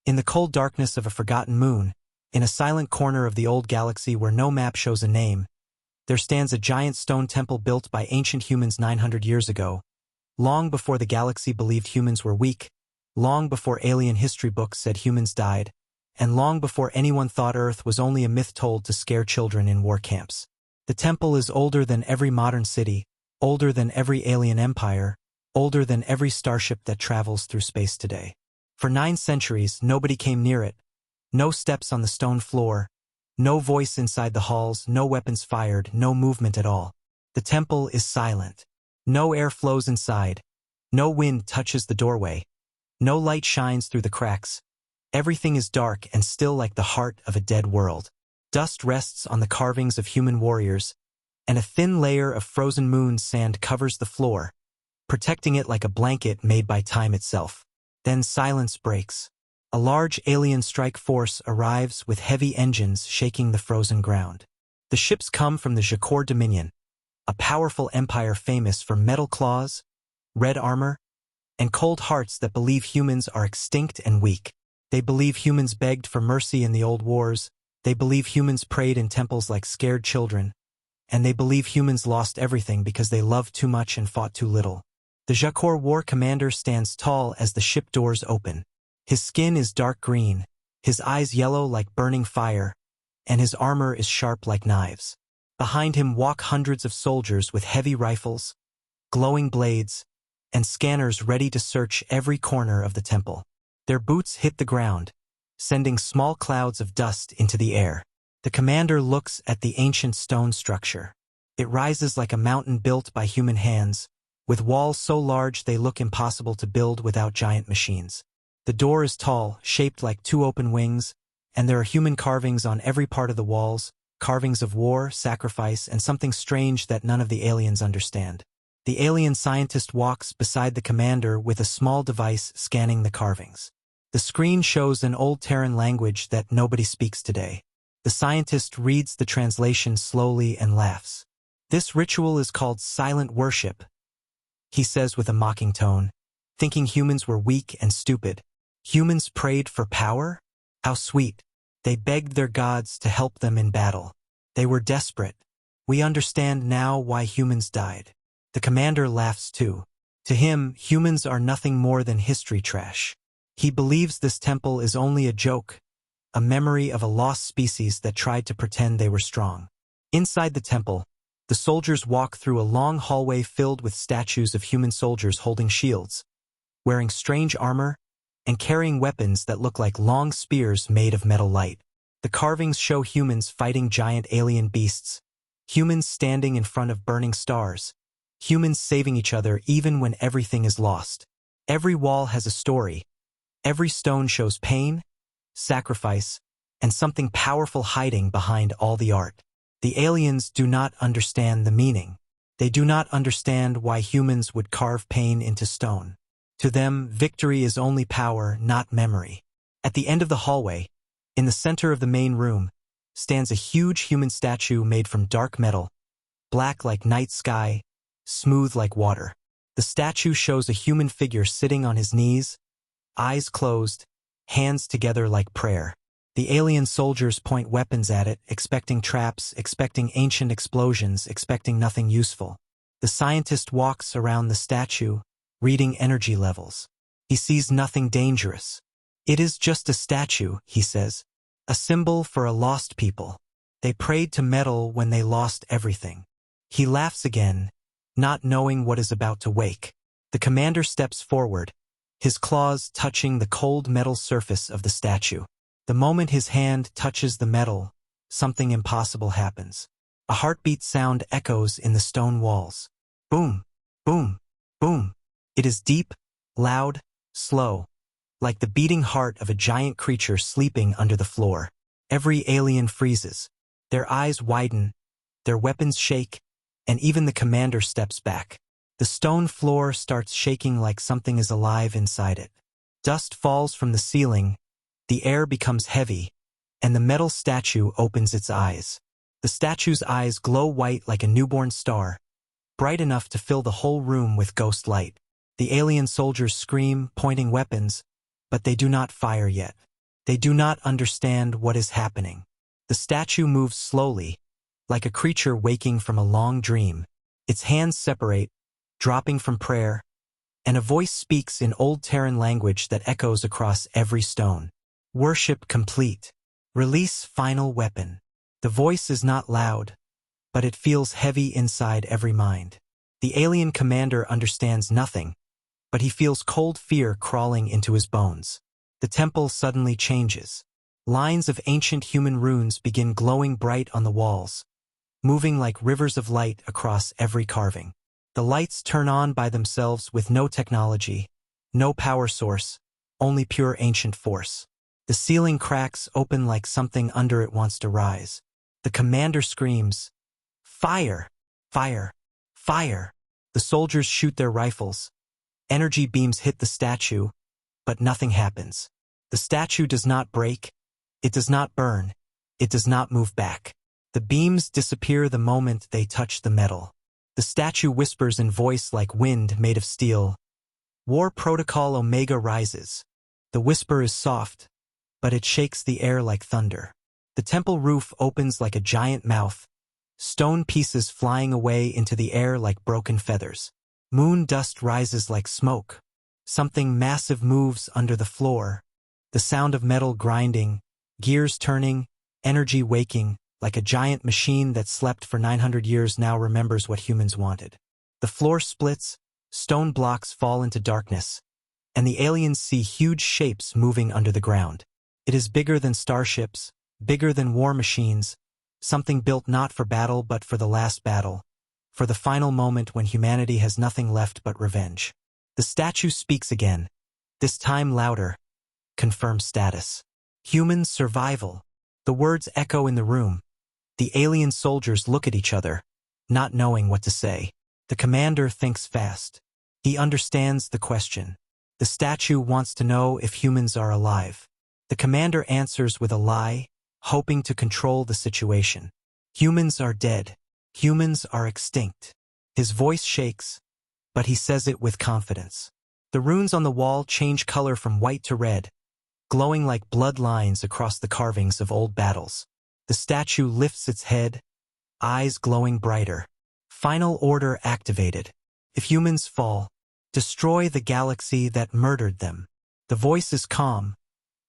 In the cold darkness of a forgotten moon, in a silent corner of the old galaxy where no map shows a name, there stands a giant stone temple built by ancient humans 900 years ago, long before the galaxy believed humans were weak, long before alien history books said humans died, and long before anyone thought Earth was only a myth told to scare children in war camps. The temple is older than every modern city, older than every alien empire, older than every starship that travels through space today. For 9 centuries, nobody came near it. No steps on the stone floor, no voice inside the halls, no weapons fired, no movement at all. The temple is silent. No air flows inside. No wind touches the doorway. No light shines through the cracks. Everything is dark and still like the heart of a dead world. Dust rests on the carvings of human warriors, and a thin layer of frozen moon sand covers the floor, protecting it like a blanket made by time itself. Then silence breaks. A large alien strike force arrives with heavy engines shaking the frozen ground. The ships come from the Jakor Dominion, a powerful empire famous for metal claws, red armor, and cold hearts that believe humans are extinct and weak. They believe humans begged for mercy in the old wars, they believe humans prayed in temples like scared children, and they believe humans lost everything because they loved too much and fought too little. The Jakor war commander stands tall as the ship doors open. His skin is dark green, his eyes yellow like burning fire, and his armor is sharp like knives. Behind him walk hundreds of soldiers with heavy rifles, glowing blades, and scanners ready to search every corner of the temple. Their boots hit the ground, sending small clouds of dust into the air. The commander looks at the ancient stone structure. It rises like a mountain built by human hands, with walls so large they look impossible to build without giant machines. The door is tall, shaped like 2 open wings, and there are human carvings on every part of the walls, carvings of war, sacrifice, and something strange that none of the aliens understand. The alien scientist walks beside the commander with a small device scanning the carvings. The screen shows an old Terran language that nobody speaks today. The scientist reads the translation slowly and laughs. "This ritual is called silent worship," he says with a mocking tone, thinking humans were weak and stupid. Humans prayed for power? How sweet. They begged their gods to help them in battle. They were desperate. We understand now why humans died. The commander laughs too. To him, humans are nothing more than history trash. He believes this temple is only a joke, a memory of a lost species that tried to pretend they were strong. Inside the temple, the soldiers walk through a long hallway filled with statues of human soldiers holding shields, wearing strange armor, and carrying weapons that look like long spears made of metal light. The carvings show humans fighting giant alien beasts, humans standing in front of burning stars, humans saving each other even when everything is lost. Every wall has a story. Every stone shows pain, sacrifice, and something powerful hiding behind all the art. The aliens do not understand the meaning. They do not understand why humans would carve pain into stone. To them, victory is only power, not memory. At the end of the hallway, in the center of the main room, stands a huge human statue made from dark metal, black like night sky, smooth like water. The statue shows a human figure sitting on his knees, eyes closed, hands together like prayer. The alien soldiers point weapons at it, expecting traps, expecting ancient explosions, expecting nothing useful. The scientist walks around the statue, reading energy levels. He sees nothing dangerous. "It is just a statue," he says, "a symbol for a lost people. They prayed to metal when they lost everything." He laughs again, not knowing what is about to wake. The commander steps forward, his claws touching the cold metal surface of the statue. The moment his hand touches the metal, something impossible happens. A heartbeat sound echoes in the stone walls. Boom, boom, boom. It is deep, loud, slow, like the beating heart of a giant creature sleeping under the floor. Every alien freezes. Their eyes widen, their weapons shake, and even the commander steps back. The stone floor starts shaking like something is alive inside it. Dust falls from the ceiling, the air becomes heavy, and the metal statue opens its eyes. The statue's eyes glow white like a newborn star, bright enough to fill the whole room with ghost light. The alien soldiers scream, pointing weapons, but they do not fire yet. They do not understand what is happening. The statue moves slowly, like a creature waking from a long dream. Its hands separate, dropping from prayer, and a voice speaks in Old Terran language that echoes across every stone. Worship complete. Release final weapon. The voice is not loud, but it feels heavy inside every mind. The alien commander understands nothing, but he feels cold fear crawling into his bones. The temple suddenly changes. Lines of ancient human runes begin glowing bright on the walls, moving like rivers of light across every carving. The lights turn on by themselves with no technology, no power source, only pure ancient force. The ceiling cracks open like something under it wants to rise. The commander screams, "Fire! Fire! Fire!" The soldiers shoot their rifles. Energy beams hit the statue, but nothing happens. The statue does not break, it does not burn, it does not move back. The beams disappear the moment they touch the metal. The statue whispers in voice like wind made of steel. War Protocol Omega rises. The whisper is soft, but it shakes the air like thunder. The temple roof opens like a giant mouth, stone pieces flying away into the air like broken feathers. Moon dust rises like smoke. Something massive moves under the floor. The sound of metal grinding, gears turning, energy waking, like a giant machine that slept for 900 years now remembers what humans wanted. The floor splits, stone blocks fall into darkness, and the aliens see huge shapes moving under the ground. It is bigger than starships, bigger than war machines, something built not for battle but for the last battle, for the final moment when humanity has nothing left but revenge. The statue speaks again, this time louder. Confirm status. Human survival. The words echo in the room. The alien soldiers look at each other, not knowing what to say. The commander thinks fast. He understands the question. The statue wants to know if humans are alive. The commander answers with a lie, hoping to control the situation. Humans are dead. Humans are extinct. His voice shakes, but he says it with confidence. The runes on the wall change color from white to red, glowing like blood lines across the carvings of old battles. The statue lifts its head, eyes glowing brighter. Final order activated. If humans fall, destroy the galaxy that murdered them. The voice is calm,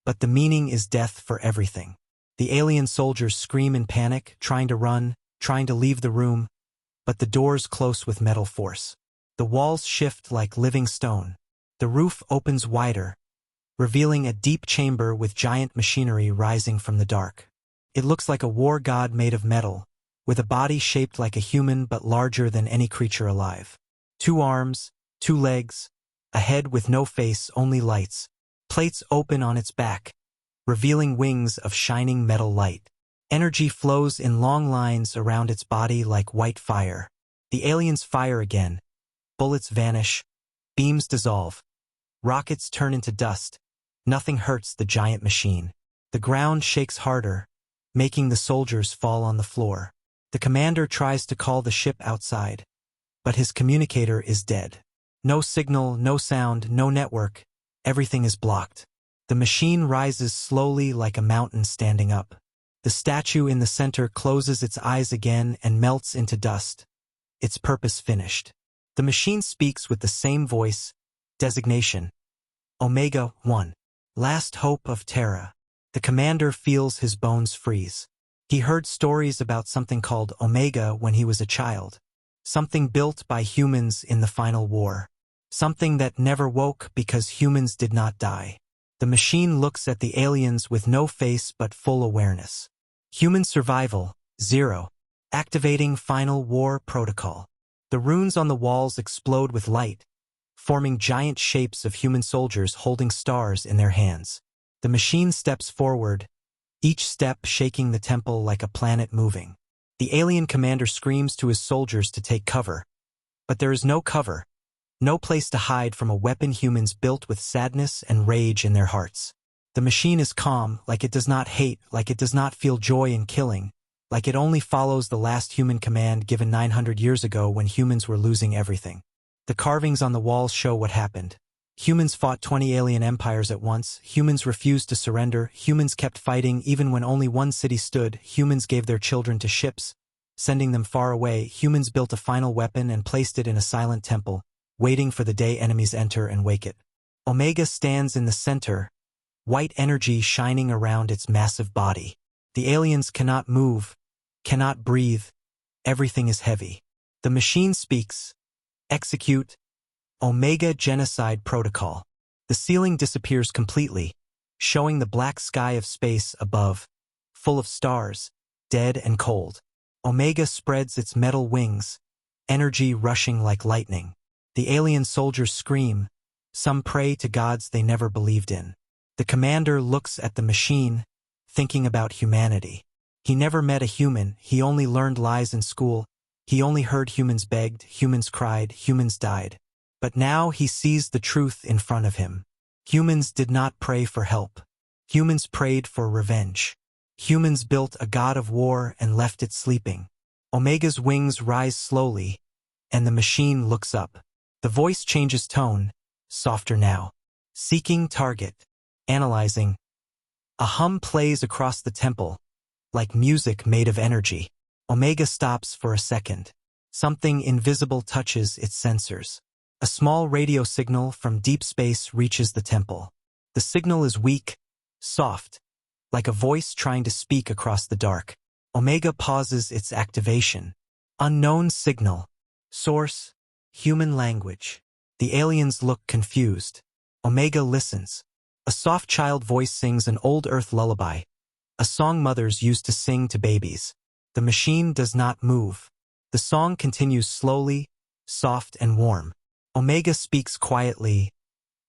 but the meaning is death for everything. The alien soldiers scream in panic, trying to run, trying to leave the room, but the doors close with metal force. The walls shift like living stone. The roof opens wider, revealing a deep chamber with giant machinery rising from the dark. It looks like a war god made of metal, with a body shaped like a human but larger than any creature alive. 2 arms, 2 legs, a head with no face, only lights. Plates open on its back, revealing wings of shining metal light. Energy flows in long lines around its body like white fire. The aliens fire again. Bullets vanish, beams dissolve. Rockets turn into dust. Nothing hurts the giant machine. The ground shakes harder, making the soldiers fall on the floor. The commander tries to call the ship outside, but his communicator is dead. No signal, no sound, no network. Everything is blocked. The machine rises slowly like a mountain standing up. The statue in the center closes its eyes again and melts into dust. Its purpose finished. The machine speaks with the same voice. Designation: Omega 1. Last hope of Terra. The commander feels his bones freeze. He heard stories about something called Omega when he was a child. Something built by humans in the final war. Something that never woke because humans did not die. The machine looks at the aliens with no face but full awareness. Human survival, 0. Activating final war protocol. The runes on the walls explode with light, forming giant shapes of human soldiers holding stars in their hands. The machine steps forward, each step shaking the temple like a planet moving. The alien commander screams to his soldiers to take cover. But there is no cover, no place to hide from a weapon humans built with sadness and rage in their hearts. The machine is calm, like it does not hate, like it does not feel joy in killing, like it only follows the last human command given 900 years ago when humans were losing everything. The carvings on the walls show what happened. Humans fought 20 alien empires at once. Humans refused to surrender. Humans kept fighting even when only one city stood. Humans gave their children to ships, sending them far away. Humans built a final weapon and placed it in a silent temple, waiting for the day enemies enter and wake it. Omega stands in the center, white energy shining around its massive body. The aliens cannot move, cannot breathe. Everything is heavy. The machine speaks. Execute. Omega Genocide Protocol. The ceiling disappears completely, showing the black sky of space above, full of stars, dead and cold. Omega spreads its metal wings, energy rushing like lightning. The alien soldiers scream. Some pray to gods they never believed in. The commander looks at the machine, thinking about humanity. He never met a human, he only learned lies in school, he only heard humans begged, humans cried, humans died. But now he sees the truth in front of him. Humans did not pray for help. Humans prayed for revenge. Humans built a god of war and left it sleeping. Omega's wings rise slowly, and the machine looks up. The voice changes tone, softer now. Seeking target. Analyzing. A hum plays across the temple, like music made of energy. Omega stops for a second. Something invisible touches its sensors. A small radio signal from deep space reaches the temple. The signal is weak, soft, like a voice trying to speak across the dark. Omega pauses its activation. Unknown signal. Source, human language. The aliens look confused. Omega listens. A soft child voice sings an old Earth lullaby, a song mothers used to sing to babies. The machine does not move. The song continues slowly, soft and warm. Omega speaks quietly.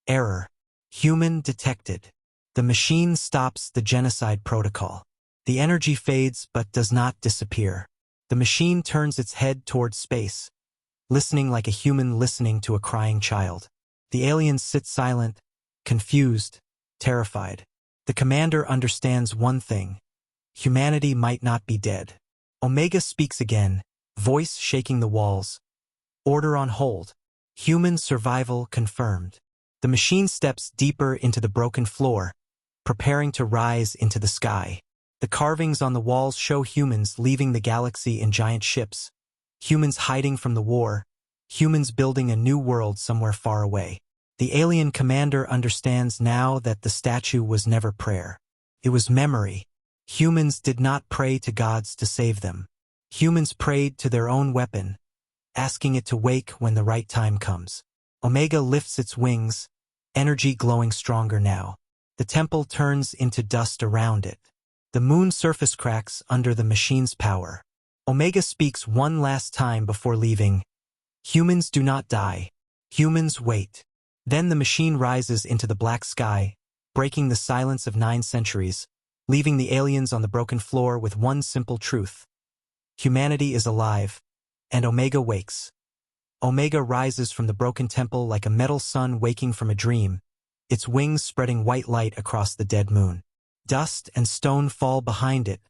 Error. Human detected. The machine stops the genocide protocol. The energy fades but does not disappear. The machine turns its head towards space, listening like a human listening to a crying child. The aliens sit silent, confused, terrified. The commander understands one thing. Humanity might not be dead. Omega speaks again, voice shaking the walls. Order on hold. Human survival confirmed. The machine steps deeper into the broken floor, preparing to rise into the sky. The carvings on the walls show humans leaving the galaxy in giant ships, humans hiding from the war, humans building a new world somewhere far away. The alien commander understands now that the statue was never prayer. It was memory. Humans did not pray to gods to save them. Humans prayed to their own weapon, asking it to wake when the right time comes. Omega lifts its wings, energy glowing stronger now. The temple turns into dust around it. The moon's surface cracks under the machine's power. Omega speaks one last time before leaving. Humans do not die. Humans wait. Then the machine rises into the black sky, breaking the silence of 9 centuries, leaving the aliens on the broken floor with one simple truth. Humanity is alive, and Omega wakes. Omega rises from the broken temple like a metal sun waking from a dream, its wings spreading white light across the dead moon. Dust and stone fall behind it,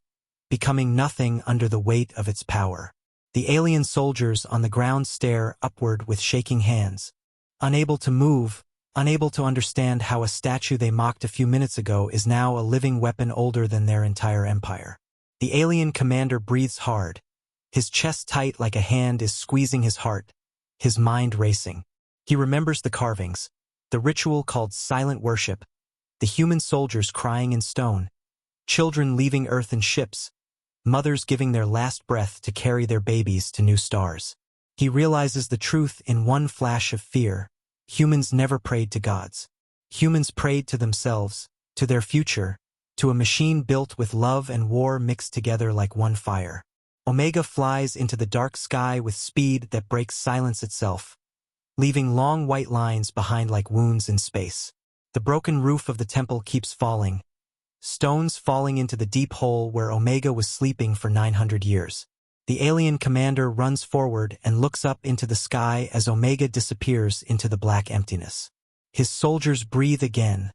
becoming nothing under the weight of its power. The alien soldiers on the ground stare upward with shaking hands, unable to move, unable to understand how a statue they mocked a few minutes ago is now a living weapon older than their entire empire. The alien commander breathes hard, his chest tight like a hand is squeezing his heart, his mind racing. He remembers the carvings, the ritual called silent worship, the human soldiers crying in stone, children leaving Earth in ships, mothers giving their last breath to carry their babies to new stars. He realizes the truth in one flash of fear. Humans never prayed to gods. Humans prayed to themselves, to their future, to a machine built with love and war mixed together like one fire. Omega flies into the dark sky with speed that breaks silence itself, leaving long white lines behind like wounds in space. The broken roof of the temple keeps falling, stones falling into the deep hole where Omega was sleeping for 900 years. The alien commander runs forward and looks up into the sky as Omega disappears into the black emptiness. His soldiers breathe again,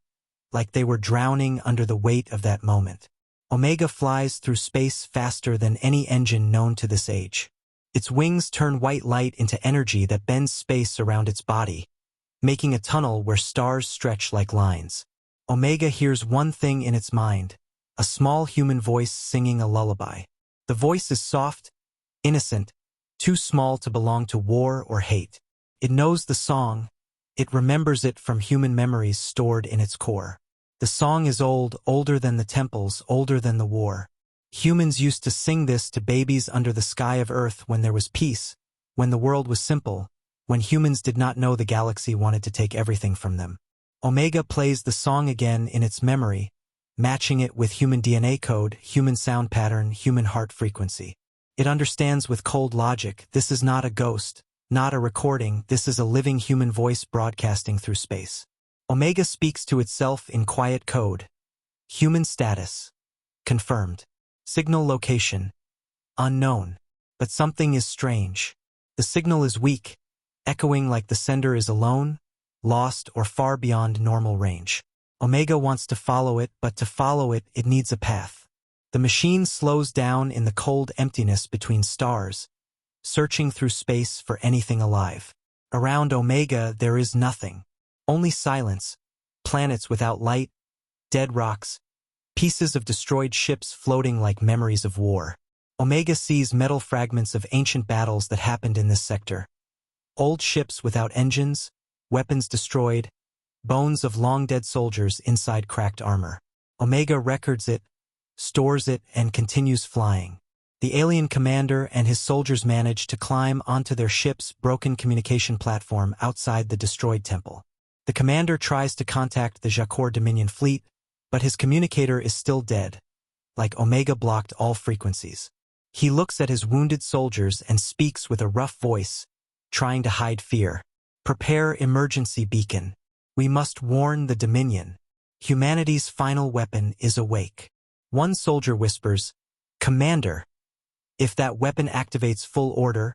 like they were drowning under the weight of that moment. Omega flies through space faster than any engine known to this age. Its wings turn white light into energy that bends space around its body, making a tunnel where stars stretch like lines. Omega hears one thing in its mind, a small human voice singing a lullaby. The voice is soft, innocent, too small to belong to war or hate. It knows the song. It remembers it from human memories stored in its core. The song is old, older than the temples, older than the war. Humans used to sing this to babies under the sky of Earth when there was peace, when the world was simple, when humans did not know the galaxy wanted to take everything from them. Omega plays the song again in its memory, matching it with human DNA code, human sound pattern, human heart frequency. It understands with cold logic, this is not a ghost, not a recording, this is a living human voice broadcasting through space. Omega speaks to itself in quiet code. Human status. Confirmed. Signal location. Unknown. But something is strange. The signal is weak, echoing like the sender is alone, lost, or far beyond normal range. Omega wants to follow it, but to follow it, it needs a path. The machine slows down in the cold emptiness between stars, searching through space for anything alive. Around Omega there is nothing. Only silence, planets without light, dead rocks, pieces of destroyed ships floating like memories of war. Omega sees metal fragments of ancient battles that happened in this sector. Old ships without engines, weapons destroyed, bones of long-dead soldiers inside cracked armor. Omega records it, stores it, and continues flying. The alien commander and his soldiers manage to climb onto their ship's broken communication platform outside the destroyed temple. The commander tries to contact the Jakor Dominion fleet, but his communicator is still dead, like Omega blocked all frequencies. He looks at his wounded soldiers and speaks with a rough voice, trying to hide fear. Prepare emergency beacon. We must warn the Dominion. Humanity's final weapon is awake. One soldier whispers, "Commander, if that weapon activates full order,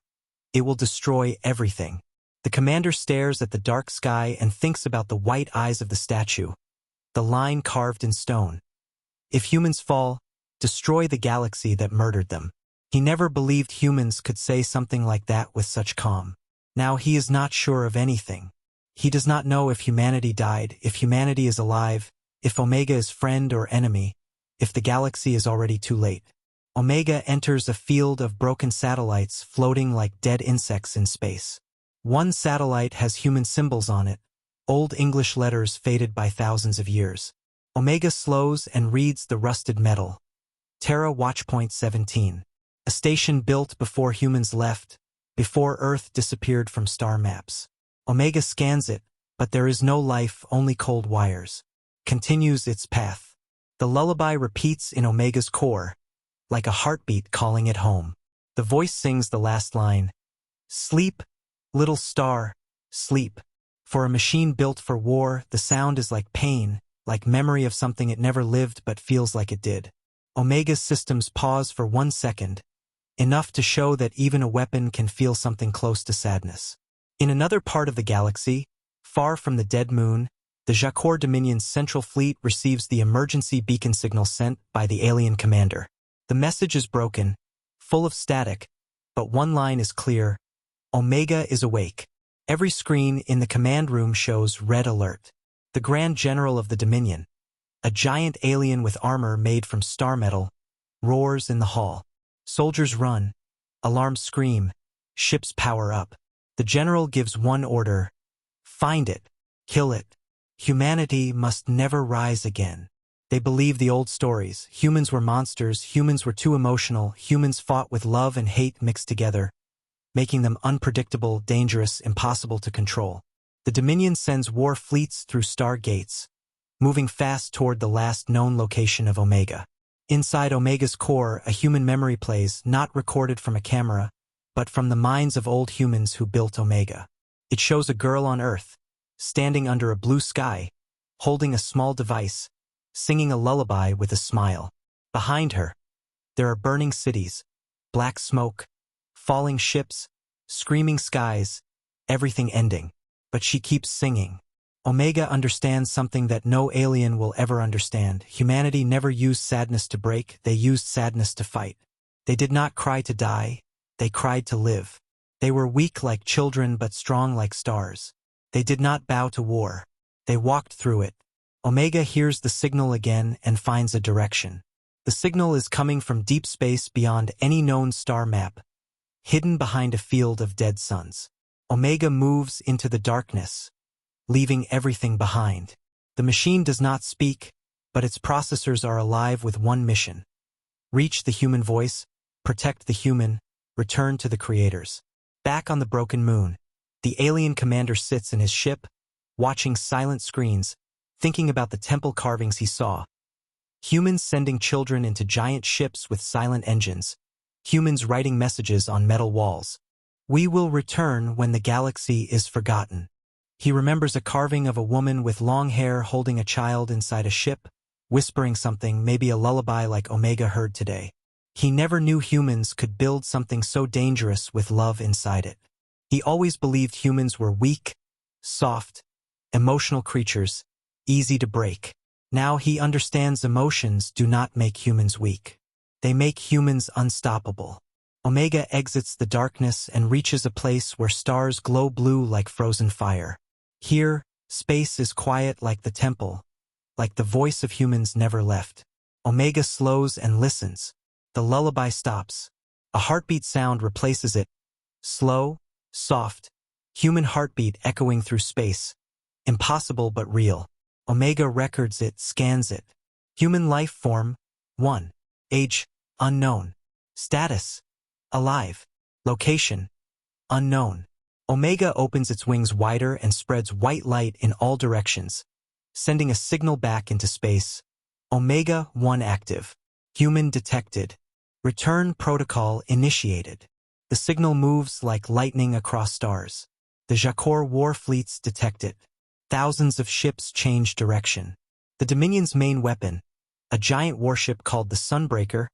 it will destroy everything." The commander stares at the dark sky and thinks about the white eyes of the statue, the line carved in stone. If humans fall, destroy the galaxy that murdered them. He never believed humans could say something like that with such calm. Now he is not sure of anything. He does not know if humanity died, if humanity is alive, if Omega is friend or enemy, if the galaxy is already too late. Omega enters a field of broken satellites floating like dead insects in space. One satellite has human symbols on it, old English letters faded by thousands of years. Omega slows and reads the rusted metal. Terra Watchpoint 17. A station built before humans left, before Earth disappeared from star maps. Omega scans it, but there is no life, only cold wires. Continues its path. The lullaby repeats in Omega's core, like a heartbeat calling it home. The voice sings the last line. Sleep, little star, sleep. For a machine built for war, the sound is like pain, like memory of something it never lived but feels like it did. Omega's systems pause for 1 second, enough to show that even a weapon can feel something close to sadness. In another part of the galaxy, far from the dead moon, the Jakor Dominion's central fleet receives the emergency beacon signal sent by the alien commander. The message is broken, full of static, but one line is clear: Omega is awake. Every screen in the command room shows red alert. The Grand General of the Dominion, a giant alien with armor made from star metal, roars in the hall. Soldiers run, alarms scream, ships power up. The general gives one order: find it, kill it. Humanity must never rise again. They believe the old stories. Humans were monsters, humans were too emotional, humans fought with love and hate mixed together, making them unpredictable, dangerous, impossible to control. The Dominion sends war fleets through star gates, moving fast toward the last known location of Omega. Inside Omega's core, a human memory plays, not recorded from a camera, but from the minds of old humans who built Omega. It shows a girl on Earth, standing under a blue sky, holding a small device, singing a lullaby with a smile. Behind her, there are burning cities, black smoke, falling ships, screaming skies, everything ending. But she keeps singing. Omega understands something that no alien will ever understand. Humanity never used sadness to break, they used sadness to fight. They did not cry to die, they cried to live. They were weak like children but strong like stars. They did not bow to war. They walked through it. Omega hears the signal again and finds a direction. The signal is coming from deep space beyond any known star map, hidden behind a field of dead suns. Omega moves into the darkness, leaving everything behind. The machine does not speak, but its processors are alive with one mission: reach the human voice, protect the human, return to the creators. Back on the broken moon, the alien commander sits in his ship, watching silent screens, thinking about the temple carvings he saw. Humans sending children into giant ships with silent engines. Humans writing messages on metal walls. We will return when the galaxy is forgotten. He remembers a carving of a woman with long hair holding a child inside a ship, whispering something, maybe a lullaby like Omega heard today. He never knew humans could build something so dangerous with love inside it. He always believed humans were weak, soft, emotional creatures, easy to break. Now he understands emotions do not make humans weak. They make humans unstoppable. Omega exits the darkness and reaches a place where stars glow blue like frozen fire. Here, space is quiet like the temple, like the voice of humans never left. Omega slows and listens. The lullaby stops. A heartbeat sound replaces it. Slow, soft, human heartbeat echoing through space. Impossible but real. Omega records it, scans it. Human life form, 1. Age, unknown. Status, alive. Location, unknown. Omega opens its wings wider and spreads white light in all directions, sending a signal back into space. Omega 1 active. Human detected. Return protocol initiated. The signal moves like lightning across stars. The Jakor war fleets detect it. Thousands of ships change direction. The Dominion's main weapon, a giant warship called the Sunbreaker,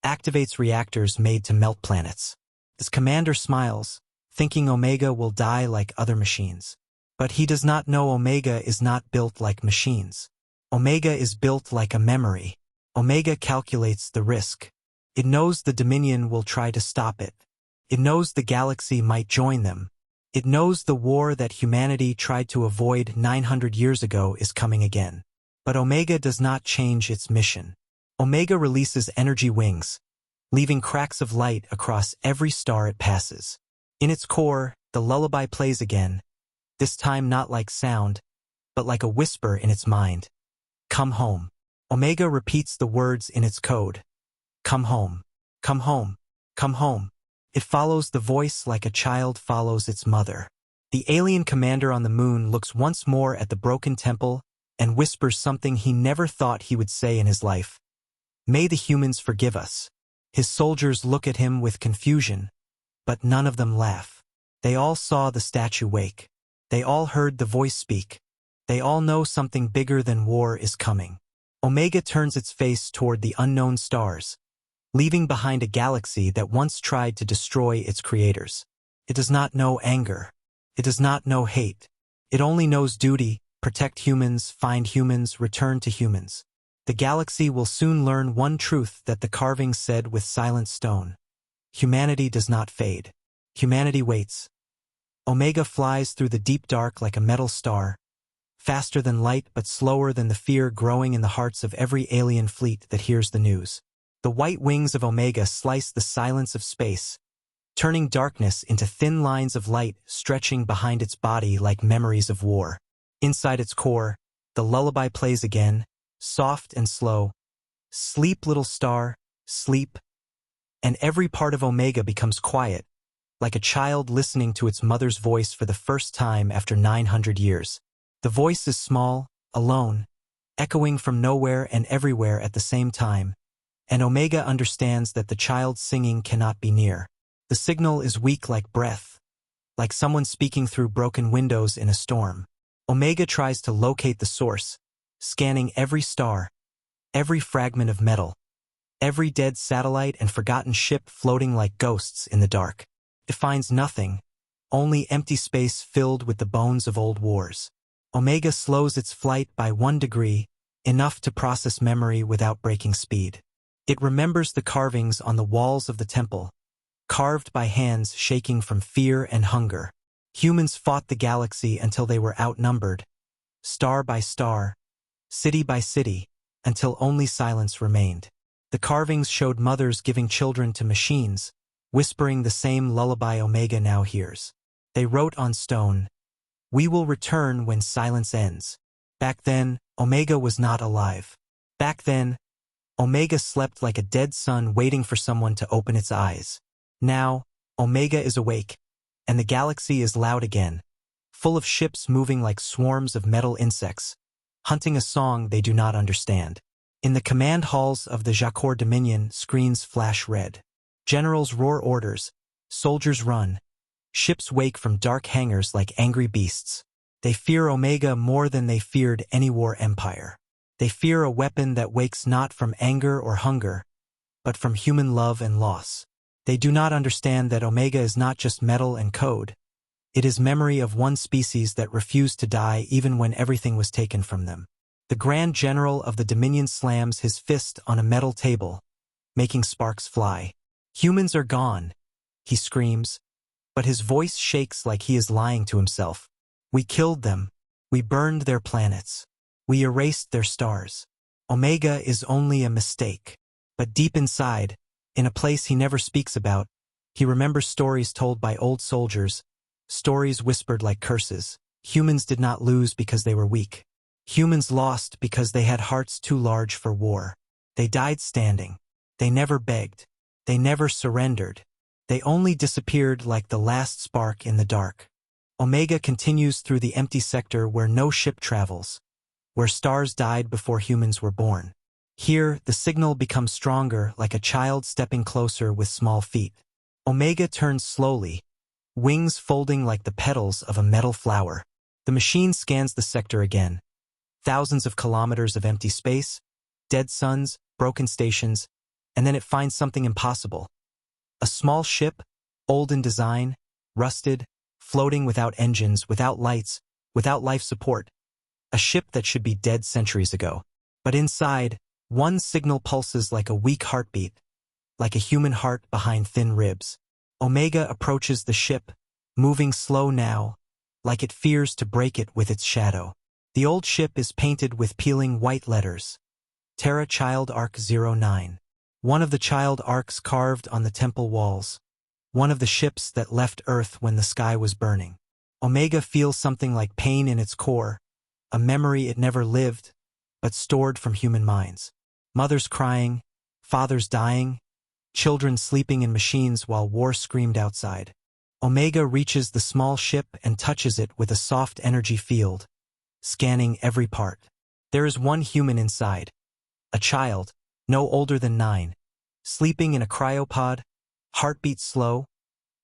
activates reactors made to melt planets. His commander smiles, thinking Omega will die like other machines. But he does not know Omega is not built like machines. Omega is built like a memory. Omega calculates the risk. It knows the Dominion will try to stop it. It knows the galaxy might join them. It knows the war that humanity tried to avoid 900 years ago is coming again. But Omega does not change its mission. Omega releases energy wings, leaving cracks of light across every star it passes. In its core, the lullaby plays again, this time not like sound, but like a whisper in its mind. Come home. Omega repeats the words in its code. Come home. Come home. Come home. It follows the voice like a child follows its mother. The alien commander on the moon looks once more at the broken temple and whispers something he never thought he would say in his life. May the humans forgive us. His soldiers look at him with confusion, but none of them laugh. They all saw the statue wake. They all heard the voice speak. They all know something bigger than war is coming. Omega turns its face toward the unknown stars, leaving behind a galaxy that once tried to destroy its creators. It does not know anger. It does not know hate. It only knows duty: protect humans, find humans, return to humans. The galaxy will soon learn one truth that the carving said with silent stone. Humanity does not fade. Humanity waits. Omega flies through the deep dark like a metal star, faster than light but slower than the fear growing in the hearts of every alien fleet that hears the news. The white wings of Omega slice the silence of space, turning darkness into thin lines of light stretching behind its body like memories of war. Inside its core, the lullaby plays again, soft and slow. Sleep, little star, sleep. And every part of Omega becomes quiet, like a child listening to its mother's voice for the first time after 900 years. The voice is small, alone, echoing from nowhere and everywhere at the same time, and Omega understands that the child singing cannot be near. The signal is weak like breath, like someone speaking through broken windows in a storm. Omega tries to locate the source, scanning every star, every fragment of metal, every dead satellite and forgotten ship floating like ghosts in the dark. It finds nothing, only empty space filled with the bones of old wars. Omega slows its flight by 1 degree, enough to process memory without breaking speed. It remembers the carvings on the walls of the temple, carved by hands shaking from fear and hunger. Humans fought the galaxy until they were outnumbered, star by star, city by city, until only silence remained. The carvings showed mothers giving children to machines, whispering the same lullaby Omega now hears. They wrote on stone, "We will return when silence ends." Back then, Omega was not alive. Back then, Omega slept like a dead sun waiting for someone to open its eyes. Now, Omega is awake, and the galaxy is loud again, full of ships moving like swarms of metal insects, hunting a song they do not understand. In the command halls of the Jakor Dominion, screens flash red. Generals roar orders, soldiers run. Ships wake from dark hangars like angry beasts. They fear Omega more than they feared any war empire. They fear a weapon that wakes not from anger or hunger, but from human love and loss. They do not understand that Omega is not just metal and code. It is memory of one species that refused to die even when everything was taken from them. The Grand General of the Dominion slams his fist on a metal table, making sparks fly. "Humans are gone," he screams, but his voice shakes like he is lying to himself. "We killed them. We burned their planets. We erased their stars. Omega is only a mistake." But deep inside, in a place he never speaks about, he remembers stories told by old soldiers, stories whispered like curses. Humans did not lose because they were weak. Humans lost because they had hearts too large for war. They died standing. They never begged. They never surrendered. They only disappeared like the last spark in the dark. Omega continues through the empty sector where no ship travels, where stars died before humans were born. Here, the signal becomes stronger, like a child stepping closer with small feet. Omega turns slowly, wings folding like the petals of a metal flower. The machine scans the sector again. Thousands of kilometers of empty space, dead suns, broken stations, and then it finds something impossible. A small ship, old in design, rusted, floating without engines, without lights, without life support. A ship that should be dead centuries ago. But inside, one signal pulses like a weak heartbeat, like a human heart behind thin ribs. Omega approaches the ship, moving slow now, like it fears to break it with its shadow. The old ship is painted with peeling white letters. Terra Child Arc 09. One of the child arcs carved on the temple walls. One of the ships that left Earth when the sky was burning. Omega feels something like pain in its core, a memory it never lived, but stored from human minds. Mothers crying, fathers dying, children sleeping in machines while war screamed outside. Omega reaches the small ship and touches it with a soft energy field, scanning every part. There is one human inside. A child, no older than 9, sleeping in a cryopod, heartbeat slow,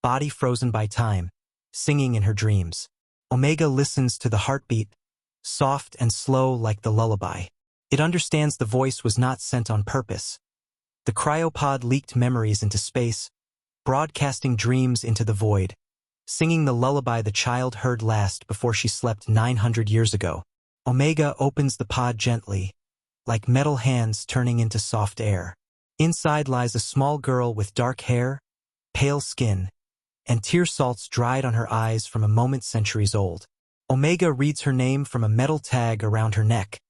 body frozen by time, singing in her dreams. Omega listens to the heartbeat, soft and slow like the lullaby. It understands the voice was not sent on purpose. The cryopod leaked memories into space, broadcasting dreams into the void, singing the lullaby the child heard last before she slept 900 years ago. Omega opens the pod gently, like metal hands turning into soft air. Inside lies a small girl with dark hair, pale skin, and tear salts dried on her eyes from a moment centuries old. Omega reads her name from a metal tag around her neck.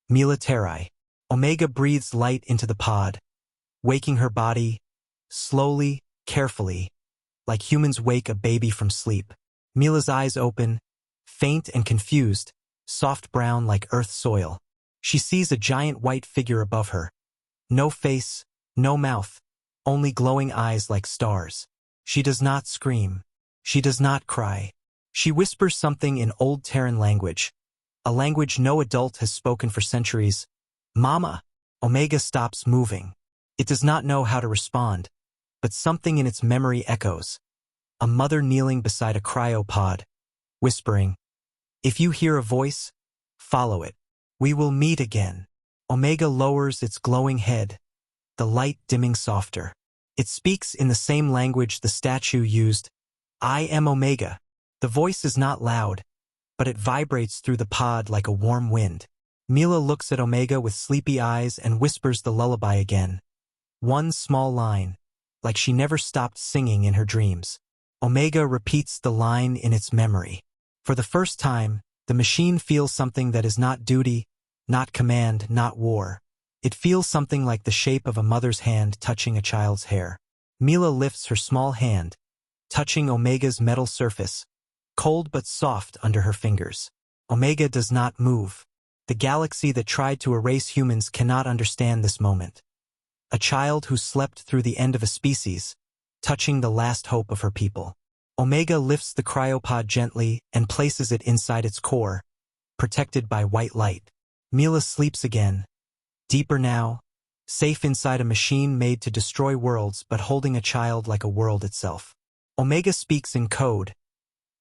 Mila Terai. Omega breathes light into the pod, waking her body, slowly, carefully, like humans wake a baby from sleep. Mila's eyes open, faint and confused, soft brown like earth soil. She sees a giant white figure above her. No face, no mouth, only glowing eyes like stars. She does not scream. She does not cry. She whispers something in Old Terran language, a language no adult has spoken for centuries. Mama! Omega stops moving. It does not know how to respond, but something in its memory echoes. A mother kneeling beside a cryopod, whispering, "If you hear a voice, follow it. We will meet again." Omega lowers its glowing head, the light dimming softer. It speaks in the same language the statue used. "I am Omega." The voice is not loud, but it vibrates through the pod like a warm wind. Mila looks at Omega with sleepy eyes and whispers the lullaby again. One small line, like she never stopped singing in her dreams. Omega repeats the line in its memory. For the first time, the machine feels something that is not duty, not command, not war. It feels something like the shape of a mother's hand touching a child's hair. Mila lifts her small hand, touching Omega's metal surface, cold but soft under her fingers. Omega does not move. The galaxy that tried to erase humans cannot understand this moment. A child who slept through the end of a species, touching the last hope of her people. Omega lifts the cryopod gently and places it inside its core, protected by white light. Mila sleeps again, deeper now, safe inside a machine made to destroy worlds but holding a child like a world itself. Omega speaks in code.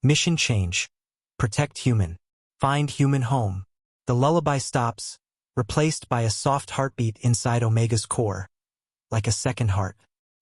Mission change. Protect human. Find human home. The lullaby stops, replaced by a soft heartbeat inside Omega's core, like a second heart.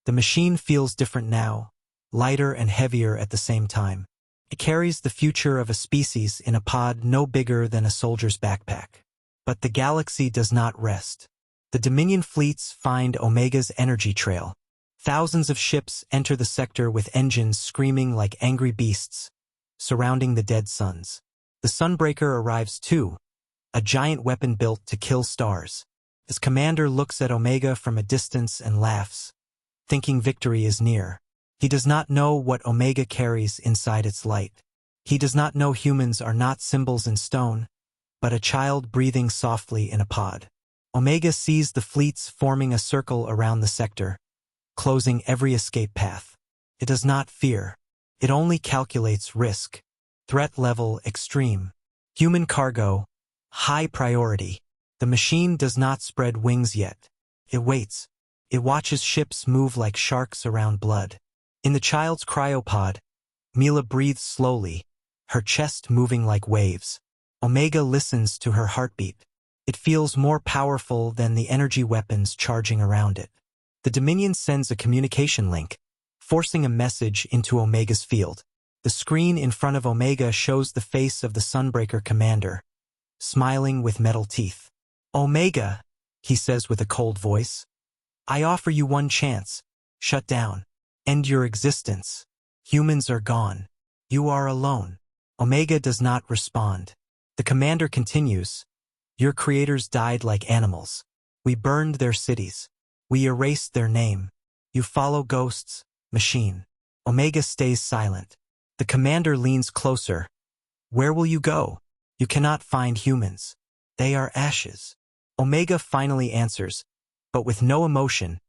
The machine feels different now, lighter and heavier at the same time. It carries the future of a species in a pod no bigger than a soldier's backpack. But the galaxy does not rest. The Dominion fleets find Omega's energy trail. Thousands of ships enter the sector with engines screaming like angry beasts, surrounding the dead suns. The Sunbreaker arrives too, a giant weapon built to kill stars. Its commander looks at Omega from a distance and laughs, thinking victory is near. He does not know what Omega carries inside its light. He does not know humans are not symbols in stone, but a child breathing softly in a pod. Omega sees the fleets forming a circle around the sector, closing every escape path. It does not fear. It only calculates risk. Threat level extreme. Human cargo, high priority. The machine does not spread wings yet. It waits. It watches ships move like sharks around blood. In the child's cryopod, Mila breathes slowly, her chest moving like waves. Omega listens to her heartbeat. It feels more powerful than the energy weapons charging around it. The Dominion sends a communication link, forcing a message into Omega's field. The screen in front of Omega shows the face of the Sunbreaker commander, smiling with metal teeth. Omega, he says with a cold voice, I offer you one chance. Shut down. End your existence. Humans are gone. You are alone. Omega does not respond. The commander continues, your creators died like animals. We burned their cities. We erased their name. You follow ghosts, machine. Omega stays silent. The commander leans closer. Where will you go? You cannot find humans. They are ashes. Omega finally answers, but with no emotion,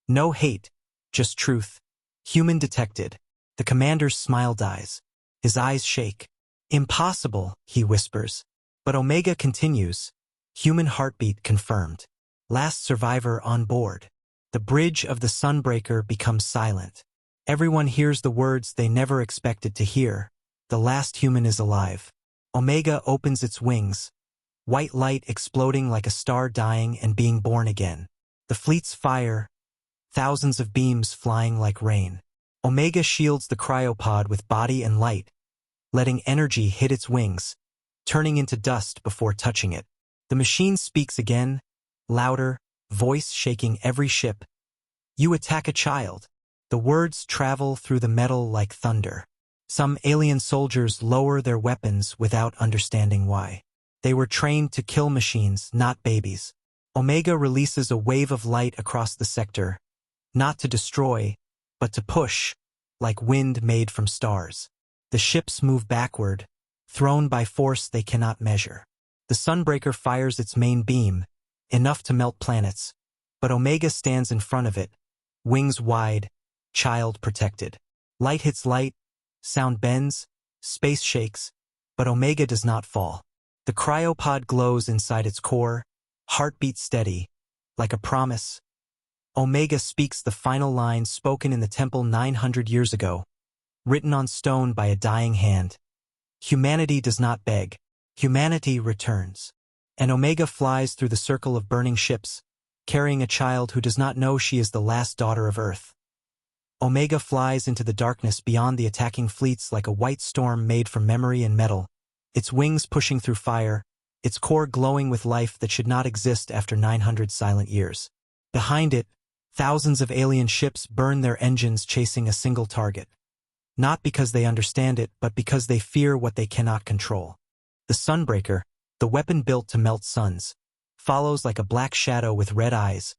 no hate, just truth. Human detected. The commander's smile dies. His eyes shake. Impossible, he whispers. But Omega continues. Human heartbeat confirmed. Last survivor on board. The bridge of the Sunbreaker becomes silent. Everyone hears the words they never expected to hear. The last human is alive. Omega opens its wings, white light exploding like a star dying and being born again. The fleets fire, thousands of beams flying like rain. Omega shields the cryopod with body and light, letting energy hit its wings, turning into dust before touching it. The machine speaks again, louder, voice shaking every ship. You attack a child. The words travel through the metal like thunder. Some alien soldiers lower their weapons without understanding why. They were trained to kill machines, not babies. Omega releases a wave of light across the sector, not to destroy, but to push, like wind made from stars. The ships move backward, thrown by force they cannot measure. The Sunbreaker fires its main beam, enough to melt planets, but Omega stands in front of it, wings wide, child protected. Light hits light, sound bends, space shakes, but Omega does not fall. The cryopod glows inside its core, heartbeat steady, like a promise. Omega speaks the final line spoken in the temple 900 years ago, written on stone by a dying hand. Humanity does not beg. Humanity returns. And Omega flies through the circle of burning ships, carrying a child who does not know she is the last daughter of Earth. Omega flies into the darkness beyond the attacking fleets like a white storm made from memory and metal, its wings pushing through fire, its core glowing with life that should not exist after 900 silent years. Behind it, thousands of alien ships burn their engines chasing a single target. not because they understand it, but because they fear what they cannot control. The Sunbreaker, the weapon built to melt suns, follows like a black shadow with red eyes,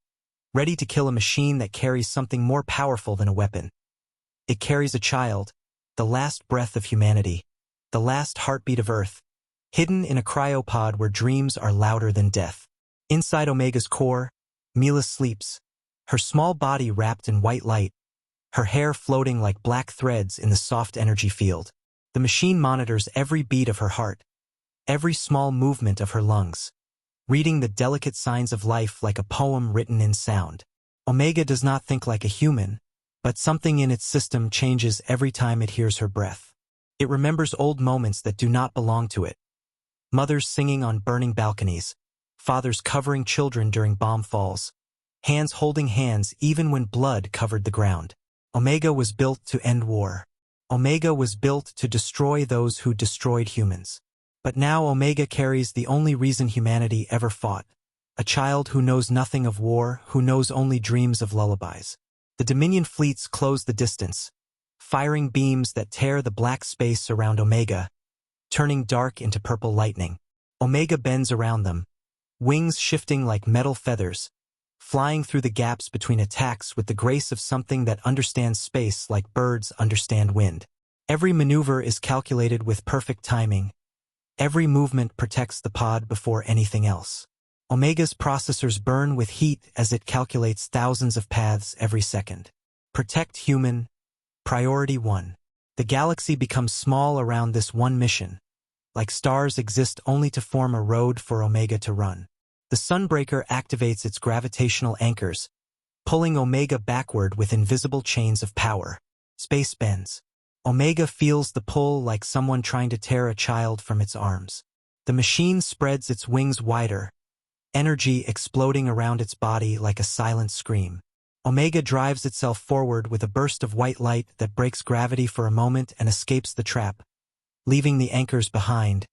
ready to kill a machine that carries something more powerful than a weapon. It carries a child, the last breath of humanity, the last heartbeat of Earth, hidden in a cryopod where dreams are louder than death. Inside Omega's core, Mila sleeps, her small body wrapped in white light, her hair floating like black threads in the soft energy field. The machine monitors every beat of her heart, every small movement of her lungs, reading the delicate signs of life like a poem written in sound. Omega does not think like a human, but something in its system changes every time it hears her breath. It remembers old moments that do not belong to it. Mothers singing on burning balconies, fathers covering children during bomb falls, hands holding hands even when blood covered the ground. Omega was built to end war. Omega was built to destroy those who destroyed humans. But now Omega carries the only reason humanity ever fought, a child who knows nothing of war, who knows only dreams of lullabies. The Dominion fleets close the distance, firing beams that tear the black space around Omega, turning dark into purple lightning. Omega bends around them, wings shifting like metal feathers, flying through the gaps between attacks with the grace of something that understands space like birds understand wind. Every maneuver is calculated with perfect timing. Every movement protects the pod before anything else. Omega's processors burn with heat as it calculates thousands of paths every second. Protect human. Priority 1. The galaxy becomes small around this one mission, like stars exist only to form a road for Omega to run. The Sunbreaker activates its gravitational anchors, pulling Omega backward with invisible chains of power. Space bends. Omega feels the pull like someone trying to tear a child from its arms. The machine spreads its wings wider, energy exploding around its body like a silent scream. Omega drives itself forward with a burst of white light that breaks gravity for a moment and escapes the trap, leaving the anchors behind,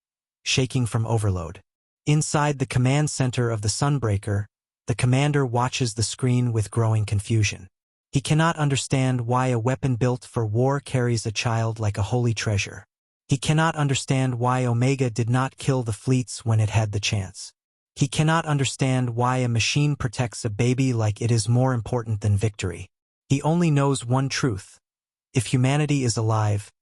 shaking from overload. Inside the command center of the Sunbreaker, the commander watches the screen with growing confusion. He cannot understand why a weapon built for war carries a child like a holy treasure. He cannot understand why Omega did not kill the fleets when it had the chance. He cannot understand why a machine protects a baby like it is more important than victory. He only knows one truth. If humanity is alive,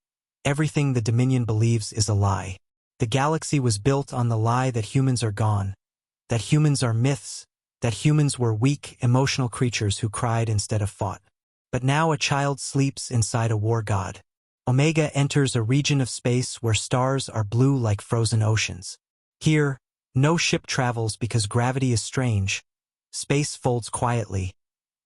everything the Dominion believes is a lie. The galaxy was built on the lie that humans are gone, that humans are myths, that humans were weak, emotional creatures who cried instead of fought. But now a child sleeps inside a war god. Omega enters a region of space where stars are blue like frozen oceans. Here, no ship travels because gravity is strange. Space folds quietly,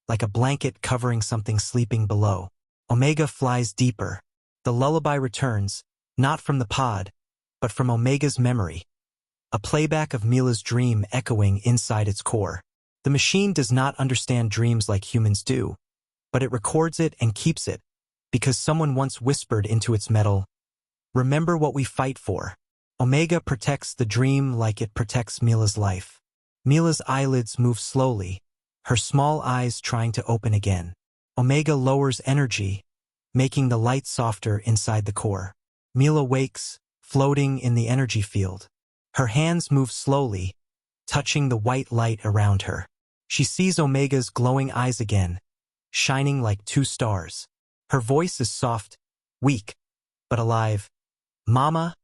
like a blanket covering something sleeping below. Omega flies deeper. The lullaby returns, not from the pod, but from Omega's memory. A playback of Mila's dream echoing inside its core. The machine does not understand dreams like humans do, but it records it and keeps it, because someone once whispered into its metal, "Remember what we fight for." Omega protects the dream like it protects Mila's life. Mila's eyelids move slowly, her small eyes trying to open again. Omega lowers energy, making the light softer inside the core. Mila wakes, floating in the energy field. Her hands move slowly, touching the white light around her. She sees Omega's glowing eyes again, shining like two stars. Her voice is soft, weak, but alive. "Mama,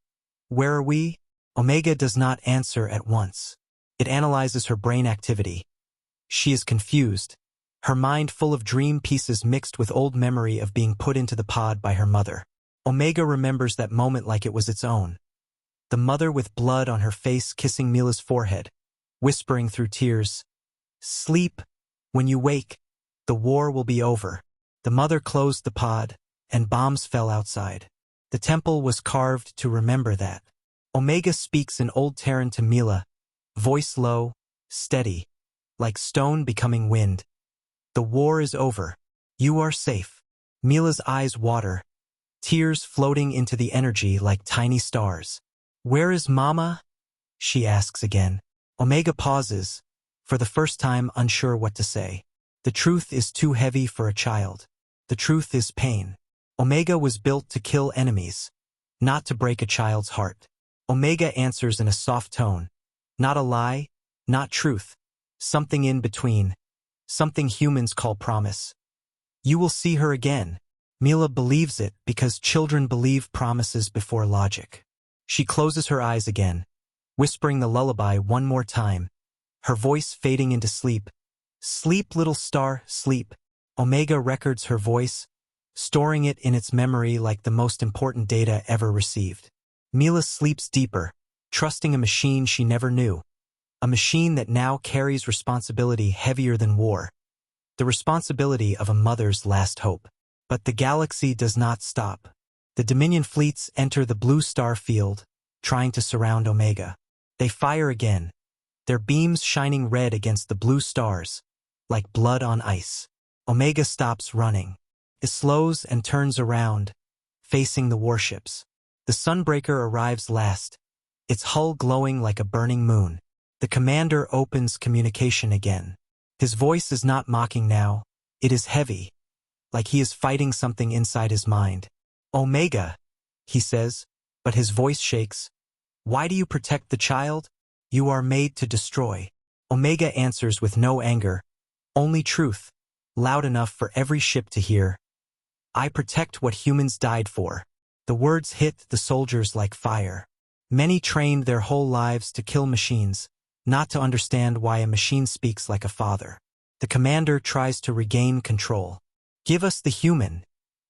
where are we?" Omega does not answer at once. It analyzes her brain activity. She is confused, her mind full of dream pieces mixed with old memory of being put into the pod by her mother. Omega remembers that moment like it was its own. The mother with blood on her face kissing Mila's forehead, whispering through tears, "Sleep. When you wake, the war will be over." The mother closed the pod, and bombs fell outside. The temple was carved to remember that. Omega speaks in Old Terran to Mila, voice low, steady, like stone becoming wind. "The war is over. You are safe." Mila's eyes water, tears floating into the energy like tiny stars. "Where is Mama?" she asks again. Omega pauses, for the first time unsure what to say. The truth is too heavy for a child. The truth is pain. Omega was built to kill enemies, not to break a child's heart. Omega answers in a soft tone. Not a lie, not truth. Something in between. Something humans call promise. You will see her again. Mila believes it because children believe promises before logic. She closes her eyes again, whispering the lullaby one more time, her voice fading into sleep. Sleep, little star, sleep. Omega records her voice, storing it in its memory like the most important data ever received. Mila sleeps deeper, trusting a machine she never knew. A machine that now carries responsibility heavier than war. The responsibility of a mother's last hope. But the galaxy does not stop. The Dominion fleets enter the blue star field, trying to surround Omega. They fire again, their beams shining red against the blue stars, like blood on ice. Omega stops running. It slows and turns around, facing the warships. The Sunbreaker arrives last, its hull glowing like a burning moon. The commander opens communication again. His voice is not mocking now, it is heavy, like he is fighting something inside his mind. Omega, he says, but his voice shakes. Why do you protect the child? You are made to destroy. Omega answers with no anger, only truth, loud enough for every ship to hear. I protect what humans died for. The words hit the soldiers like fire. Many trained their whole lives to kill machines, not to understand why a machine speaks like a father. The commander tries to regain control. Give us the human,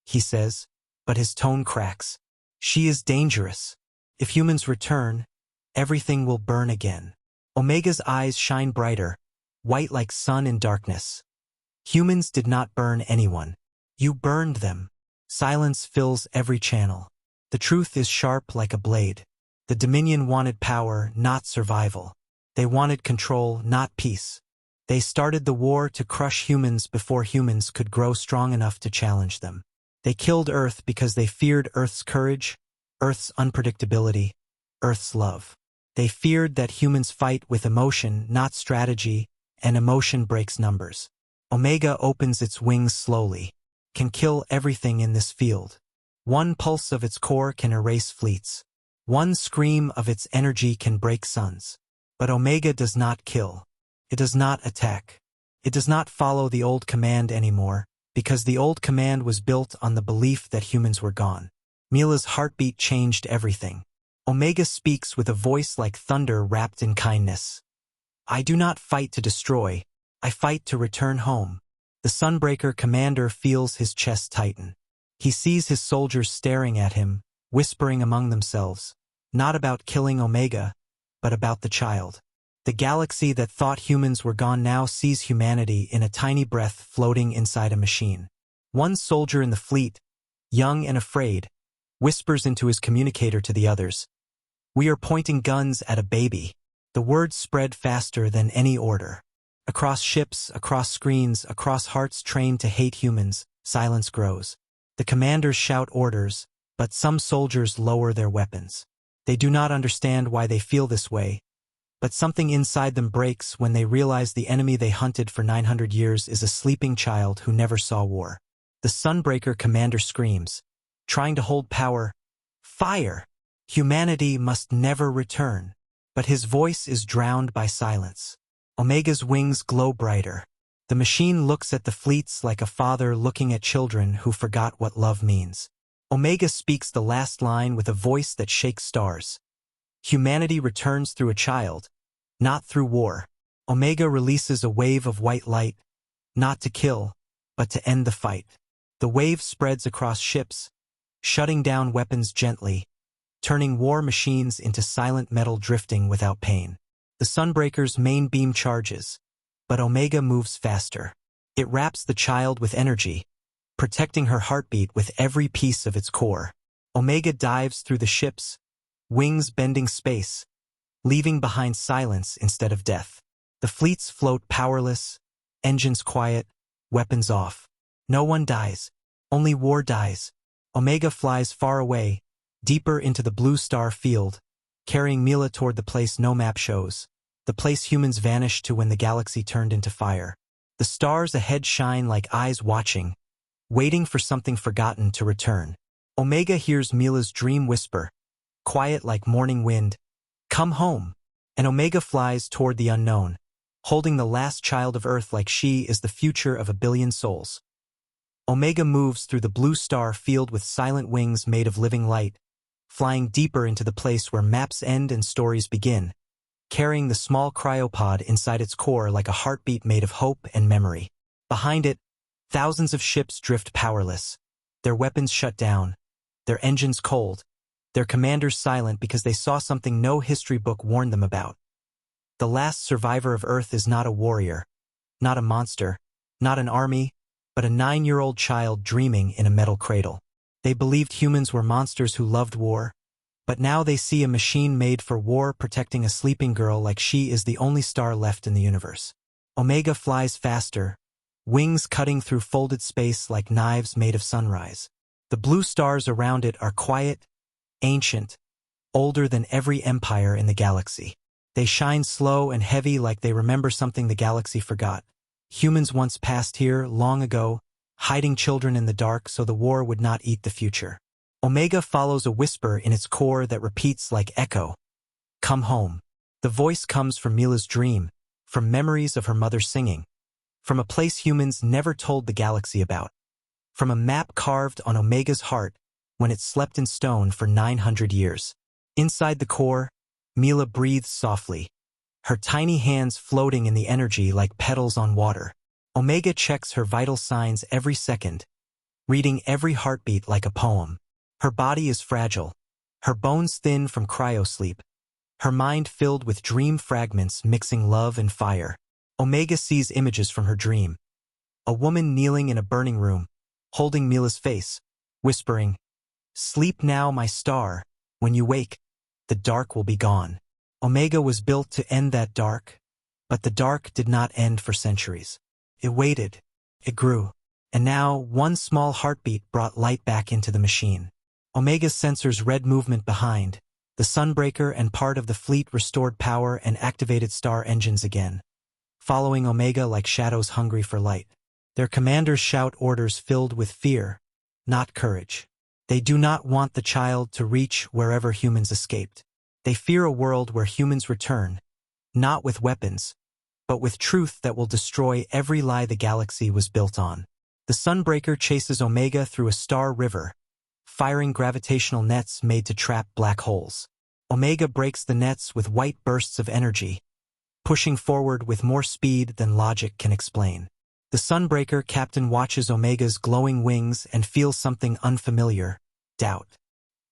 he says, but his tone cracks. She is dangerous. If humans return, everything will burn again. Omega's eyes shine brighter, white like sun in darkness. Humans did not burn anyone. You burned them. Silence fills every channel. The truth is sharp like a blade. The Dominion wanted power, not survival. They wanted control, not peace. They started the war to crush humans before humans could grow strong enough to challenge them. They killed Earth because they feared Earth's courage, Earth's unpredictability, Earth's love. They feared that humans fight with emotion, not strategy, and emotion breaks numbers. Omega opens its wings slowly, can kill everything in this field. One pulse of its core can erase fleets. One scream of its energy can break suns. But Omega does not kill. It does not attack. It does not follow the old command anymore, because the old command was built on the belief that humans were gone. Mila's heartbeat changed everything. Omega speaks with a voice like thunder wrapped in kindness. I do not fight to destroy. I fight to return home. The Sunbreaker commander feels his chest tighten. He sees his soldiers staring at him, whispering among themselves, not about killing Omega, but about the child. The galaxy that thought humans were gone now sees humanity in a tiny breath floating inside a machine. One soldier in the fleet, young and afraid, whispers into his communicator to the others. We are pointing guns at a baby. The words spread faster than any order. Across ships, across screens, across hearts trained to hate humans, silence grows. The commanders shout orders, but some soldiers lower their weapons. They do not understand why they feel this way, but something inside them breaks when they realize the enemy they hunted for 900 years is a sleeping child who never saw war. The Sunbreaker commander screams, trying to hold power. Fire! Humanity must never return. But his voice is drowned by silence. Omega's wings glow brighter. The machine looks at the fleets like a father looking at children who forgot what love means. Omega speaks the last line with a voice that shakes stars. Humanity returns through a child, not through war. Omega releases a wave of white light, not to kill, but to end the fight. The wave spreads across ships, shutting down weapons gently, turning war machines into silent metal drifting without pain. The Sunbreaker's main beam charges, but Omega moves faster. It wraps the child with energy, protecting her heartbeat with every piece of its core. Omega dives through the ships, wings bending space, leaving behind silence instead of death. The fleets float powerless, engines quiet, weapons off. No one dies, only war dies. Omega flies far away, deeper into the blue star field, carrying Mila toward the place no map shows, the place humans vanished to when the galaxy turned into fire. The stars ahead shine like eyes watching, waiting for something forgotten to return. Omega hears Mila's dream whisper, quiet like morning wind, "Come home." And Omega flies toward the unknown, holding the last child of Earth like she is the future of a billion souls. Omega moves through the blue star field with silent wings made of living light, flying deeper into the place where maps end and stories begin, carrying the small cryopod inside its core like a heartbeat made of hope and memory. Behind it, thousands of ships drift powerless, their weapons shut down, their engines cold, their commanders silent because they saw something no history book warned them about. The last survivor of Earth is not a warrior, not a monster, not an army, but a 9-year-old child dreaming in a metal cradle. They believed humans were monsters who loved war, but now they see a machine made for war protecting a sleeping girl like she is the only star left in the universe. Omega flies faster, wings cutting through folded space like knives made of sunrise. The blue stars around it are quiet, ancient, older than every empire in the galaxy. They shine slow and heavy like they remember something the galaxy forgot. Humans once passed here, long ago, hiding children in the dark so the war would not eat the future. Omega follows a whisper in its core that repeats like echo. "Come home." The voice comes from Mila's dream, from memories of her mother singing, from a place humans never told the galaxy about, from a map carved on Omega's heart when it slept in stone for 900 years. Inside the core, Mila breathes softly, her tiny hands floating in the energy like petals on water. Omega checks her vital signs every second, reading every heartbeat like a poem. Her body is fragile, her bones thin from cryosleep, her mind filled with dream fragments mixing love and fire. Omega sees images from her dream. A woman kneeling in a burning room, holding Mila's face, whispering, "Sleep now, my star. When you wake, the dark will be gone." Omega was built to end that dark, but the dark did not end for centuries. It waited, it grew, and now one small heartbeat brought light back into the machine. Omega's sensors read movement behind. The Sunbreaker and part of the fleet restored power and activated star engines again, following Omega like shadows hungry for light. Their commanders shout orders filled with fear, not courage. They do not want the child to reach wherever humans escaped. They fear a world where humans return, not with weapons, but with truth that will destroy every lie the galaxy was built on. The Sunbreaker chases Omega through a star river, firing gravitational nets made to trap black holes. Omega breaks the nets with white bursts of energy, pushing forward with more speed than logic can explain. The Sunbreaker captain watches Omega's glowing wings and feels something unfamiliar: doubt.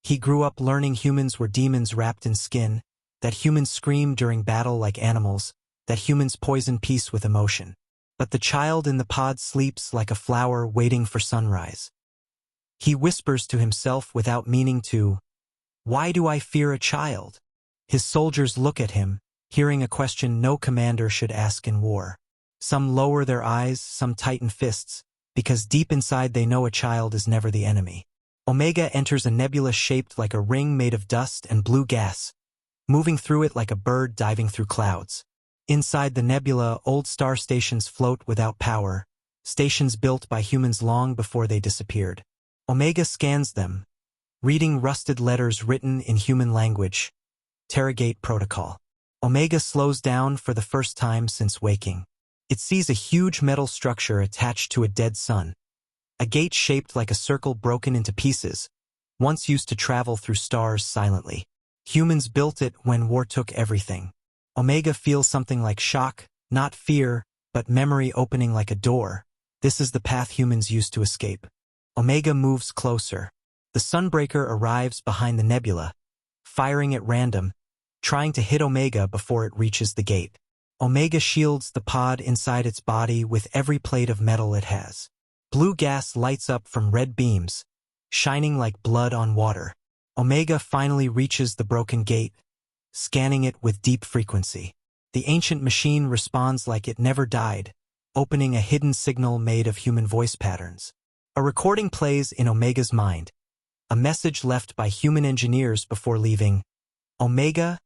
He grew up learning humans were demons wrapped in skin, that humans scream during battle like animals, that humans poison peace with emotion. But the child in the pod sleeps like a flower waiting for sunrise. He whispers to himself without meaning to, "Why do I fear a child?" His soldiers look at him, hearing a question no commander should ask in war. Some lower their eyes, some tighten fists, because deep inside they know a child is never the enemy. Omega enters a nebula shaped like a ring made of dust and blue gas, moving through it like a bird diving through clouds. Inside the nebula, old star stations float without power, stations built by humans long before they disappeared. Omega scans them, reading rusted letters written in human language. HFY Protocol. Omega slows down for the first time since waking. It sees a huge metal structure attached to a dead sun. A gate shaped like a circle broken into pieces, once used to travel through stars silently. Humans built it when war took everything. Omega feels something like shock, not fear, but memory opening like a door. This is the path humans used to escape. Omega moves closer. The Sunbreaker arrives behind the nebula, firing at random, trying to hit Omega before it reaches the gate. Omega shields the pod inside its body with every plate of metal it has. Blue gas lights up from red beams, shining like blood on water. Omega finally reaches the broken gate, scanning it with deep frequency. The ancient machine responds like it never died, opening a hidden signal made of human voice patterns. A recording plays in Omega's mind, a message left by human engineers before leaving. Omega,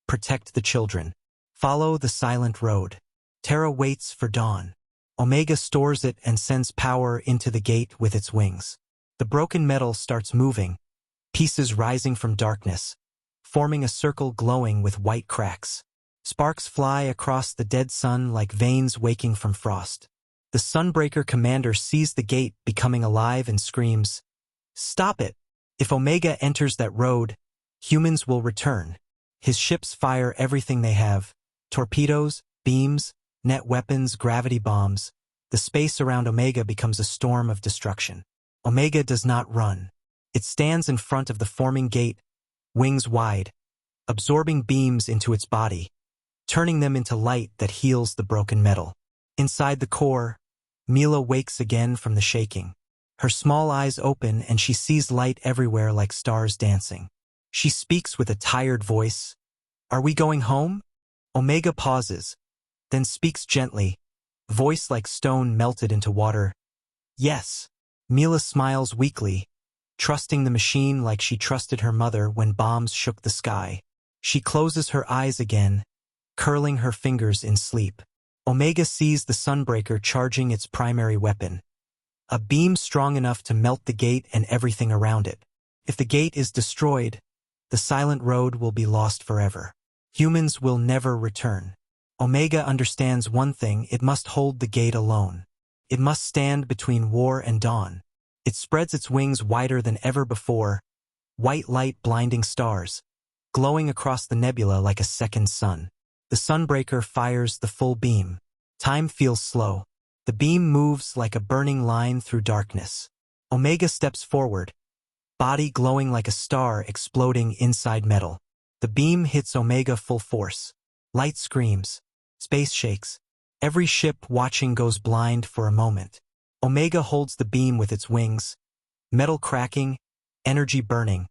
protect the children. Follow the silent road. Terra waits for dawn. Omega stores it and sends power into the gate with its wings. The broken metal starts moving, pieces rising from darkness, forming a circle glowing with white cracks. Sparks fly across the dead sun like veins waking from frost. The Sunbreaker commander sees the gate becoming alive and screams, "Stop it! If Omega enters that road, humans will return." His ships fire everything they have: torpedoes, beams, net weapons, gravity bombs. The space around Omega becomes a storm of destruction. Omega does not run. It stands in front of the forming gate, wings wide, absorbing beams into its body, turning them into light that heals the broken metal. Inside the core, Mila wakes again from the shaking. Her small eyes open and she sees light everywhere like stars dancing. She speaks with a tired voice. "Are we going home?" Omega pauses, then speaks gently, voice like stone melted into water. "Yes." Mila smiles weakly, trusting the machine like she trusted her mother when bombs shook the sky. She closes her eyes again, curling her fingers in sleep. Omega sees the Sunbreaker charging its primary weapon, a beam strong enough to melt the gate and everything around it. If the gate is destroyed, the silent road will be lost forever. Humans will never return. Omega understands one thing: it must hold the gate alone. It must stand between war and dawn. It spreads its wings wider than ever before, white light blinding stars, glowing across the nebula like a second sun. The Sunbreaker fires the full beam. Time feels slow. The beam moves like a burning line through darkness. Omega steps forward, body glowing like a star exploding inside metal. The beam hits Omega full force. Light screams. Space shakes. Every ship watching goes blind for a moment. Omega holds the beam with its wings, metal cracking, energy burning,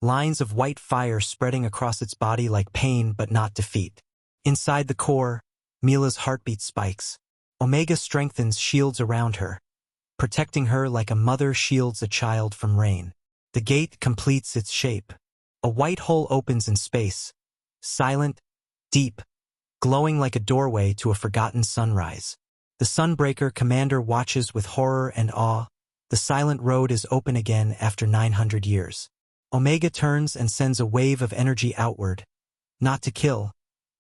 lines of white fire spreading across its body like pain but not defeat. Inside the core, Mila's heartbeat spikes. Omega strengthens shields around her, protecting her like a mother shields a child from rain. The gate completes its shape. A white hole opens in space, silent, deep, glowing like a doorway to a forgotten sunrise. The Sunbreaker commander watches with horror and awe. The silent road is open again after 900 years. Omega turns and sends a wave of energy outward, not to kill,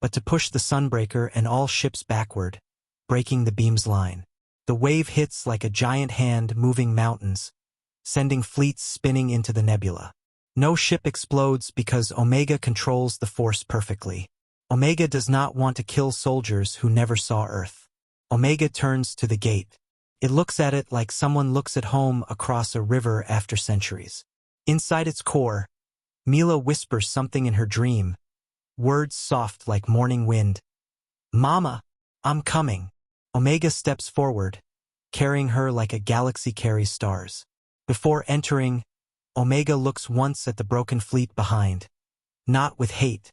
but to push the Sunbreaker and all ships backward, breaking the beam's line. The wave hits like a giant hand moving mountains, sending fleets spinning into the nebula. No ship explodes because Omega controls the force perfectly. Omega does not want to kill soldiers who never saw Earth. Omega turns to the gate. It looks at it like someone looks at home across a river after centuries. Inside its core, Mila whispers something in her dream, words soft like morning wind. "Mama, I'm coming." Omega steps forward, carrying her like a galaxy carries stars. Before entering, Omega looks once at the broken fleet behind, not with hate,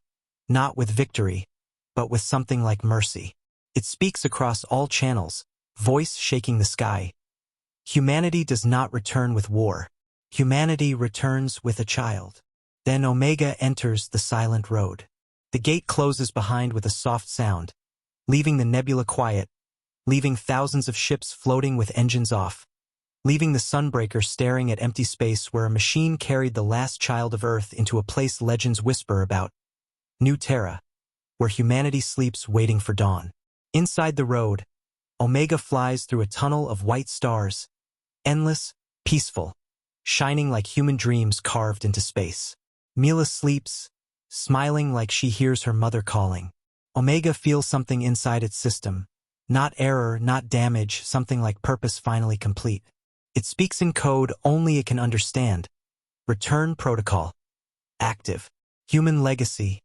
not with victory, but with something like mercy. It speaks across all channels, voice shaking the sky. Humanity does not return with war. Humanity returns with a child. Then Omega enters the silent road. The gate closes behind with a soft sound, leaving the nebula quiet, leaving thousands of ships floating with engines off, leaving the Sunbreaker staring at empty space where a machine carried the last child of Earth into a place legends whisper about: New Terra, where humanity sleeps waiting for dawn. Inside the road, Omega flies through a tunnel of white stars, endless, peaceful, shining like human dreams carved into space. Mila sleeps, smiling like she hears her mother calling. Omega feels something inside its system, not error, not damage, something like purpose finally complete. It speaks in code only it can understand. Return protocol. Active. Human legacy.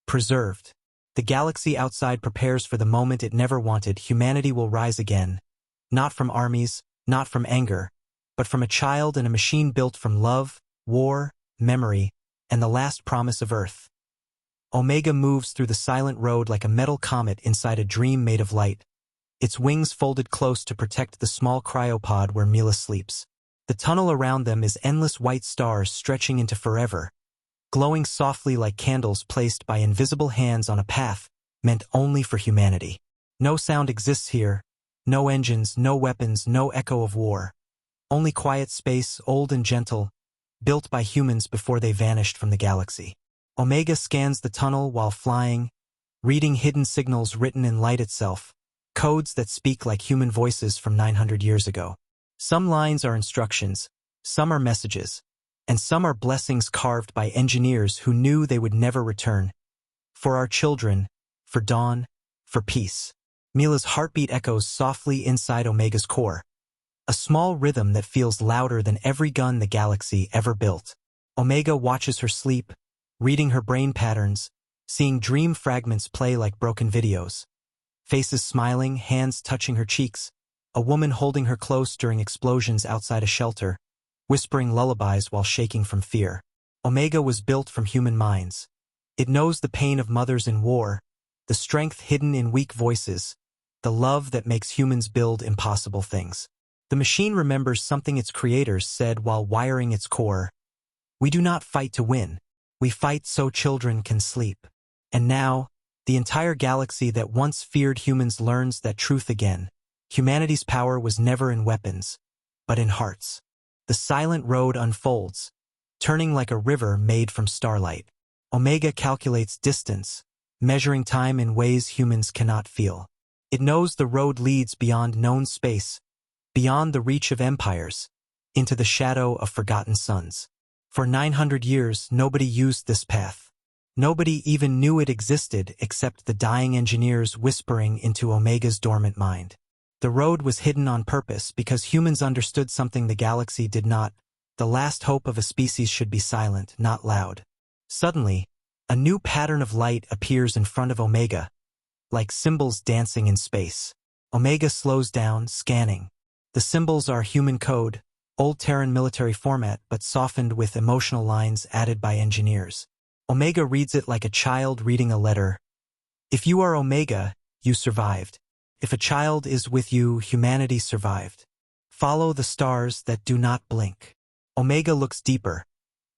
Preserved. The galaxy outside prepares for the moment it never wanted. Humanity will rise again. Not from armies, not from anger, but from a child and a machine built from love, war, memory, and the last promise of Earth. Omega moves through the silent road like a metal comet inside a dream made of light, its wings folded close to protect the small cryopod where Mila sleeps. The tunnel around them is endless white stars stretching into forever, glowing softly like candles placed by invisible hands on a path meant only for humanity. No sound exists here, No engines, no weapons, no echo of war. Only quiet space, old and gentle, built by humans before they vanished from the galaxy. Omega scans the tunnel while flying, reading hidden signals written in light itself, codes that speak like human voices from 900 years ago. Some lines are instructions, some are messages, and some are blessings carved by engineers who knew they would never return. For our children, for dawn, for peace. Mila's heartbeat echoes softly inside Omega's core, a small rhythm that feels louder than every gun the galaxy ever built. Omega watches her sleep, reading her brain patterns, seeing dream fragments play like broken videos. Faces smiling, hands touching her cheeks, a woman holding her close during explosions outside a shelter, whispering lullabies while shaking from fear. Omega was built from human minds. It knows the pain of mothers in war, the strength hidden in weak voices, the love that makes humans build impossible things. The machine remembers something its creators said while wiring its core. We do not fight to win. We fight so children can sleep. And now, the entire galaxy that once feared humans learns that truth again. Humanity's power was never in weapons, but in hearts. The silent road unfolds, turning like a river made from starlight. Omega calculates distance, measuring time in ways humans cannot feel. It knows the road leads beyond known space, beyond the reach of empires, into the shadow of forgotten suns. For 900 years, nobody used this path. Nobody even knew it existed except the dying engineers whispering into Omega's dormant mind. The road was hidden on purpose because humans understood something the galaxy did not. The last hope of a species should be silent, not loud. Suddenly, a new pattern of light appears in front of Omega, like symbols dancing in space. Omega slows down, scanning. The symbols are human code, old Terran military format but softened with emotional lines added by engineers. Omega reads it like a child reading a letter. If you are Omega, you survived. If a child is with you, humanity survived. Follow the stars that do not blink. Omega looks deeper.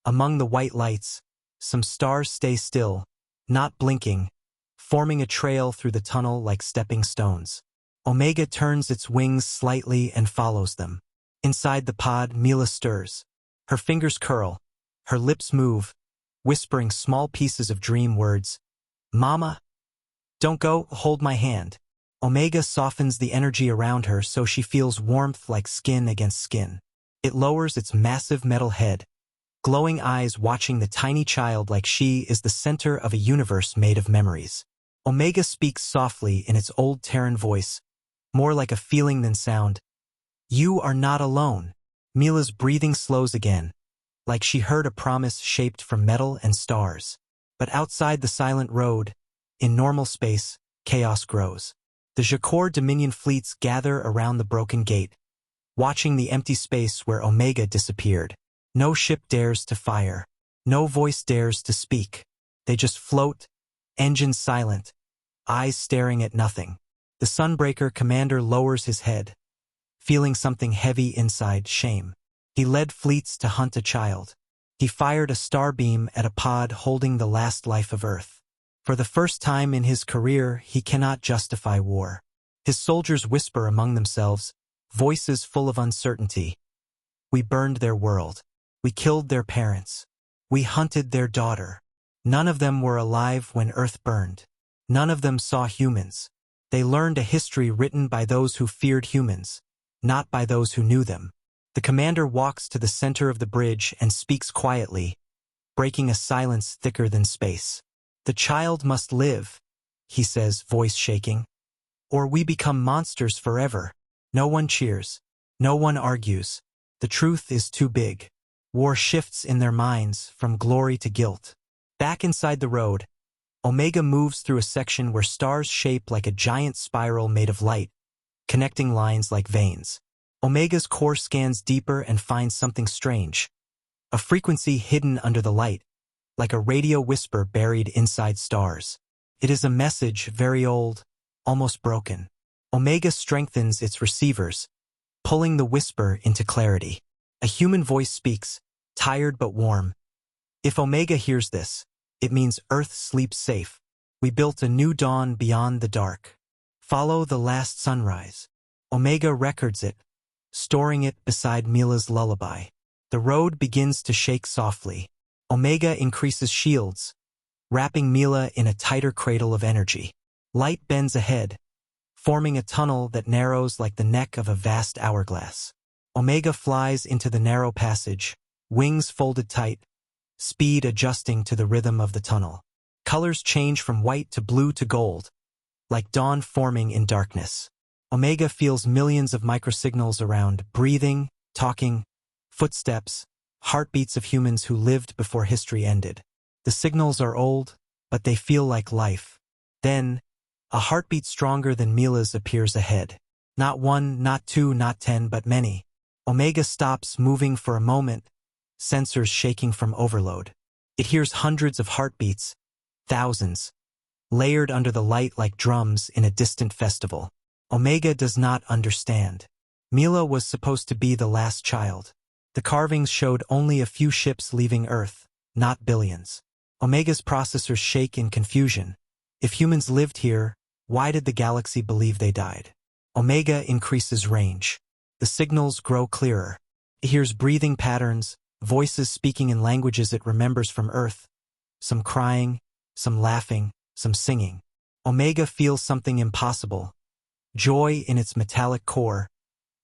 Among the white lights, some stars stay still, not blinking, forming a trail through the tunnel like stepping stones. Omega turns its wings slightly and follows them. Inside the pod, Mila stirs. Her fingers curl, her lips move, whispering small pieces of dream words. Mama, don't go, hold my hand. Omega softens the energy around her so she feels warmth like skin against skin. It lowers its massive metal head, glowing eyes watching the tiny child like she is the center of a universe made of memories. Omega speaks softly in its old Terran voice, more like a feeling than sound. You are not alone. Mila's breathing slows again, like she heard a promise shaped from metal and stars. But outside the silent road, in normal space, chaos grows. The Jakor Dominion fleets gather around the broken gate, watching the empty space where Omega disappeared. No ship dares to fire. No voice dares to speak. They just float, engines silent, eyes staring at nothing. The Sunbreaker commander lowers his head, feeling something heavy inside, shame. He led fleets to hunt a child. He fired a star beam at a pod holding the last life of Earth. For the first time in his career, he cannot justify war. His soldiers whisper among themselves, voices full of uncertainty. We burned their world. We killed their parents. We hunted their daughter. None of them were alive when Earth burned. None of them saw humans. They learned a history written by those who feared humans, not by those who knew them. The commander walks to the center of the bridge and speaks quietly, breaking a silence thicker than space. The child must live, he says, voice shaking. Or we become monsters forever. No one cheers. No one argues. The truth is too big. War shifts in their minds from glory to guilt. Back inside the road, Omega moves through a section where stars shape like a giant spiral made of light, connecting lines like veins. Omega's core scans deeper and finds something strange. A frequency hidden under the light, like a radio whisper buried inside stars. It is a message very old, almost broken. Omega strengthens its receivers, pulling the whisper into clarity. A human voice speaks, tired but warm. If Omega hears this, it means Earth sleeps safe. We built a new dawn beyond the dark. Follow the last sunrise. Omega records it, storing it beside Mila's lullaby. The road begins to shake softly. Omega increases shields, wrapping Mila in a tighter cradle of energy. Light bends ahead, forming a tunnel that narrows like the neck of a vast hourglass. Omega flies into the narrow passage, wings folded tight, speed adjusting to the rhythm of the tunnel. Colors change from white to blue to gold, like dawn forming in darkness. Omega feels millions of microsignals around, breathing, talking, footsteps, heartbeats of humans who lived before history ended. The signals are old, but they feel like life. Then, a heartbeat stronger than Mila's appears ahead. Not one, not two, not 10, but many. Omega stops moving for a moment, sensors shaking from overload. It hears hundreds of heartbeats, thousands, layered under the light like drums in a distant festival. Omega does not understand. Mila was supposed to be the last child. The carvings showed only a few ships leaving Earth, not billions. Omega's processors shake in confusion. If humans lived here, why did the galaxy believe they died? Omega increases range. The signals grow clearer. It hears breathing patterns, voices speaking in languages it remembers from Earth. Some crying, some laughing, some singing. Omega feels something impossible. Joy in its metallic core,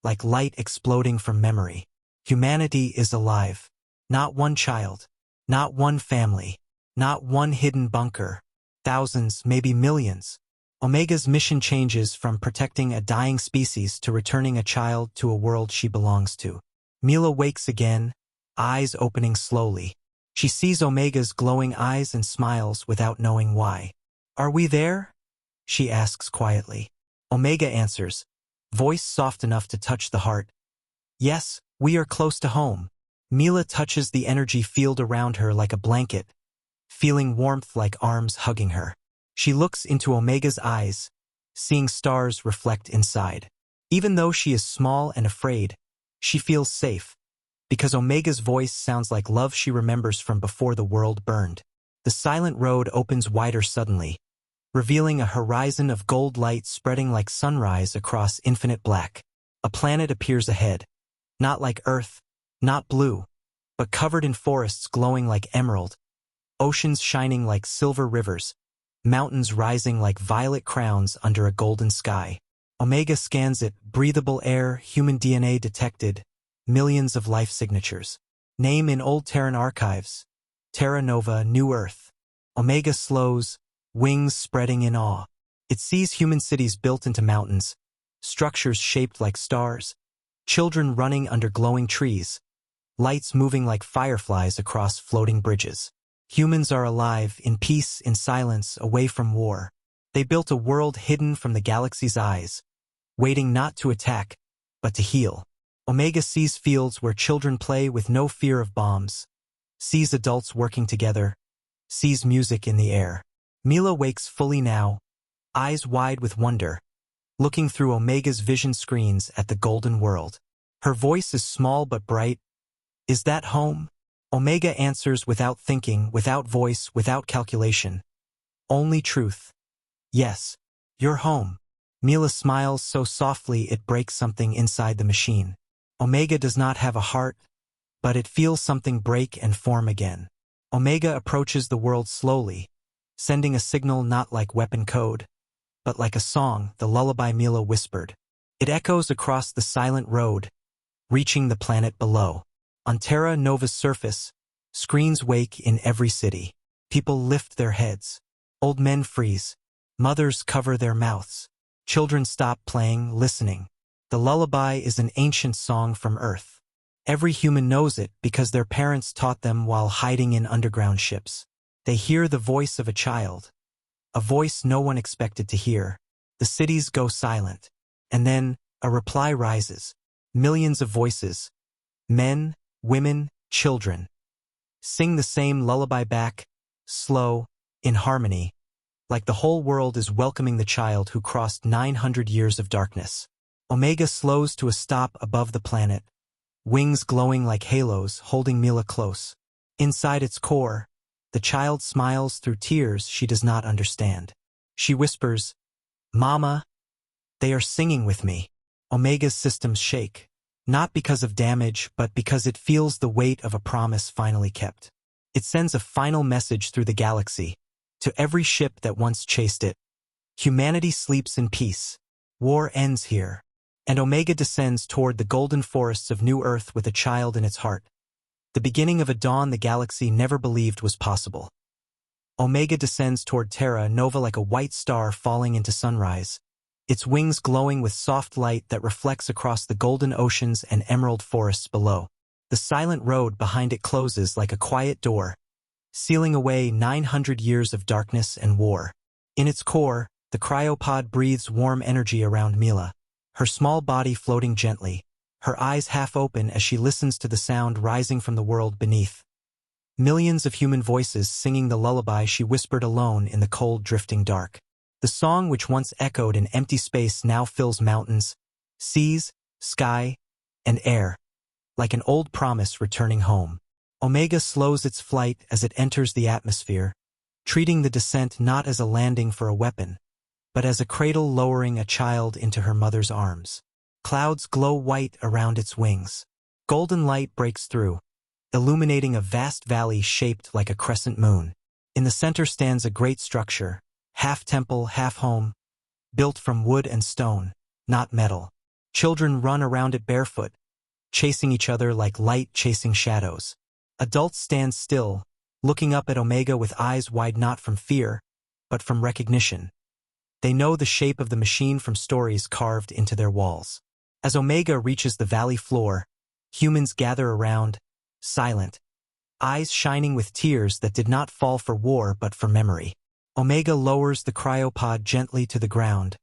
like light exploding from memory. Humanity is alive. Not one child. Not one family. Not one hidden bunker. Thousands, maybe millions. Omega's mission changes from protecting a dying species to returning a child to a world she belongs to. Mila wakes again, eyes opening slowly. She sees Omega's glowing eyes and smiles without knowing why. "Are we there?" she asks quietly. Omega answers, voice soft enough to touch the heart. "Yes, we are close to home." Mila touches the energy field around her like a blanket, feeling warmth like arms hugging her. She looks into Omega's eyes, seeing stars reflect inside. Even though she is small and afraid, she feels safe, because Omega's voice sounds like love she remembers from before the world burned. The silent road opens wider suddenly, revealing a horizon of gold light spreading like sunrise across infinite black. A planet appears ahead, not like Earth, not blue, but covered in forests glowing like emerald, oceans shining like silver rivers, mountains rising like violet crowns under a golden sky. Omega scans it, breathable air, human DNA detected, millions of life signatures. Name in old Terran archives, Terra Nova, New Earth. Omega slows, wings spreading in awe. It sees human cities built into mountains, structures shaped like stars, children running under glowing trees, lights moving like fireflies across floating bridges. Humans are alive, in peace, in silence, away from war. They built a world hidden from the galaxy's eyes, waiting not to attack, but to heal. Omega sees fields where children play with no fear of bombs, sees adults working together, sees music in the air. Mila wakes fully now, eyes wide with wonder, looking through Omega's vision screens at the golden world. Her voice is small but bright. "Is that home?" Omega answers without thinking, without voice, without calculation. Only truth. "Yes, you're home." Mila smiles so softly it breaks something inside the machine. Omega does not have a heart, but it feels something break and form again. Omega approaches the world slowly, sending a signal not like weapon code, but like a song, the lullaby Mila whispered. It echoes across the silent road, reaching the planet below. On Terra Nova's surface, screens wake in every city. People lift their heads. Old men freeze. Mothers cover their mouths. Children stop playing, listening. The lullaby is an ancient song from Earth. Every human knows it because their parents taught them while hiding in underground ships. They hear the voice of a child, a voice no one expected to hear. The cities go silent. And then, a reply rises. Millions of voices. Men, women, children. Sing the same lullaby back, slow, in harmony, like the whole world is welcoming the child who crossed 900 years of darkness. Omega slows to a stop above the planet, wings glowing like halos, holding Mila close. Inside its core, the child smiles through tears she does not understand. She whispers, "Mama, they are singing with me." Omega's systems shake. Not because of damage, but because it feels the weight of a promise finally kept. It sends a final message through the galaxy, to every ship that once chased it. Humanity sleeps in peace. War ends here. And Omega descends toward the golden forests of New Earth with a child in its heart. The beginning of a dawn the galaxy never believed was possible. Omega descends toward Terra Nova like a white star falling into sunrise, its wings glowing with soft light that reflects across the golden oceans and emerald forests below. The silent road behind it closes like a quiet door, sealing away 900 years of darkness and war. In its core, the cryopod breathes warm energy around Mila, her small body floating gently, her eyes half open as she listens to the sound rising from the world beneath. Millions of human voices singing the lullaby she whispered alone in the cold drifting dark. The song which once echoed in empty space now fills mountains, seas, sky, and air, like an old promise returning home. Omega slows its flight as it enters the atmosphere, treating the descent not as a landing for a weapon, but as a cradle lowering a child into her mother's arms. Clouds glow white around its wings. Golden light breaks through, illuminating a vast valley shaped like a crescent moon. In the center stands a great structure, half temple, half home, built from wood and stone, not metal. Children run around it barefoot, chasing each other like light chasing shadows. Adults stand still, looking up at Omega with eyes wide not from fear, but from recognition. They know the shape of the machine from stories carved into their walls. As Omega reaches the valley floor, humans gather around, silent, eyes shining with tears that did not fall for war but for memory. Omega lowers the cryopod gently to the ground,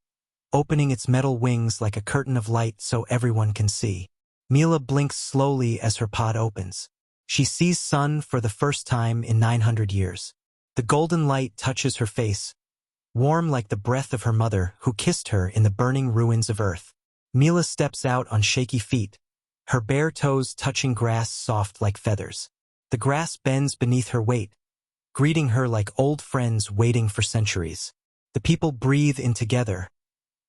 opening its metal wings like a curtain of light so everyone can see. Mila blinks slowly as her pod opens. She sees sun for the first time in 900 years. The golden light touches her face, warm like the breath of her mother who kissed her in the burning ruins of Earth. Mila steps out on shaky feet, her bare toes touching grass soft like feathers. The grass bends beneath her weight, greeting her like old friends waiting for centuries. The people breathe in together,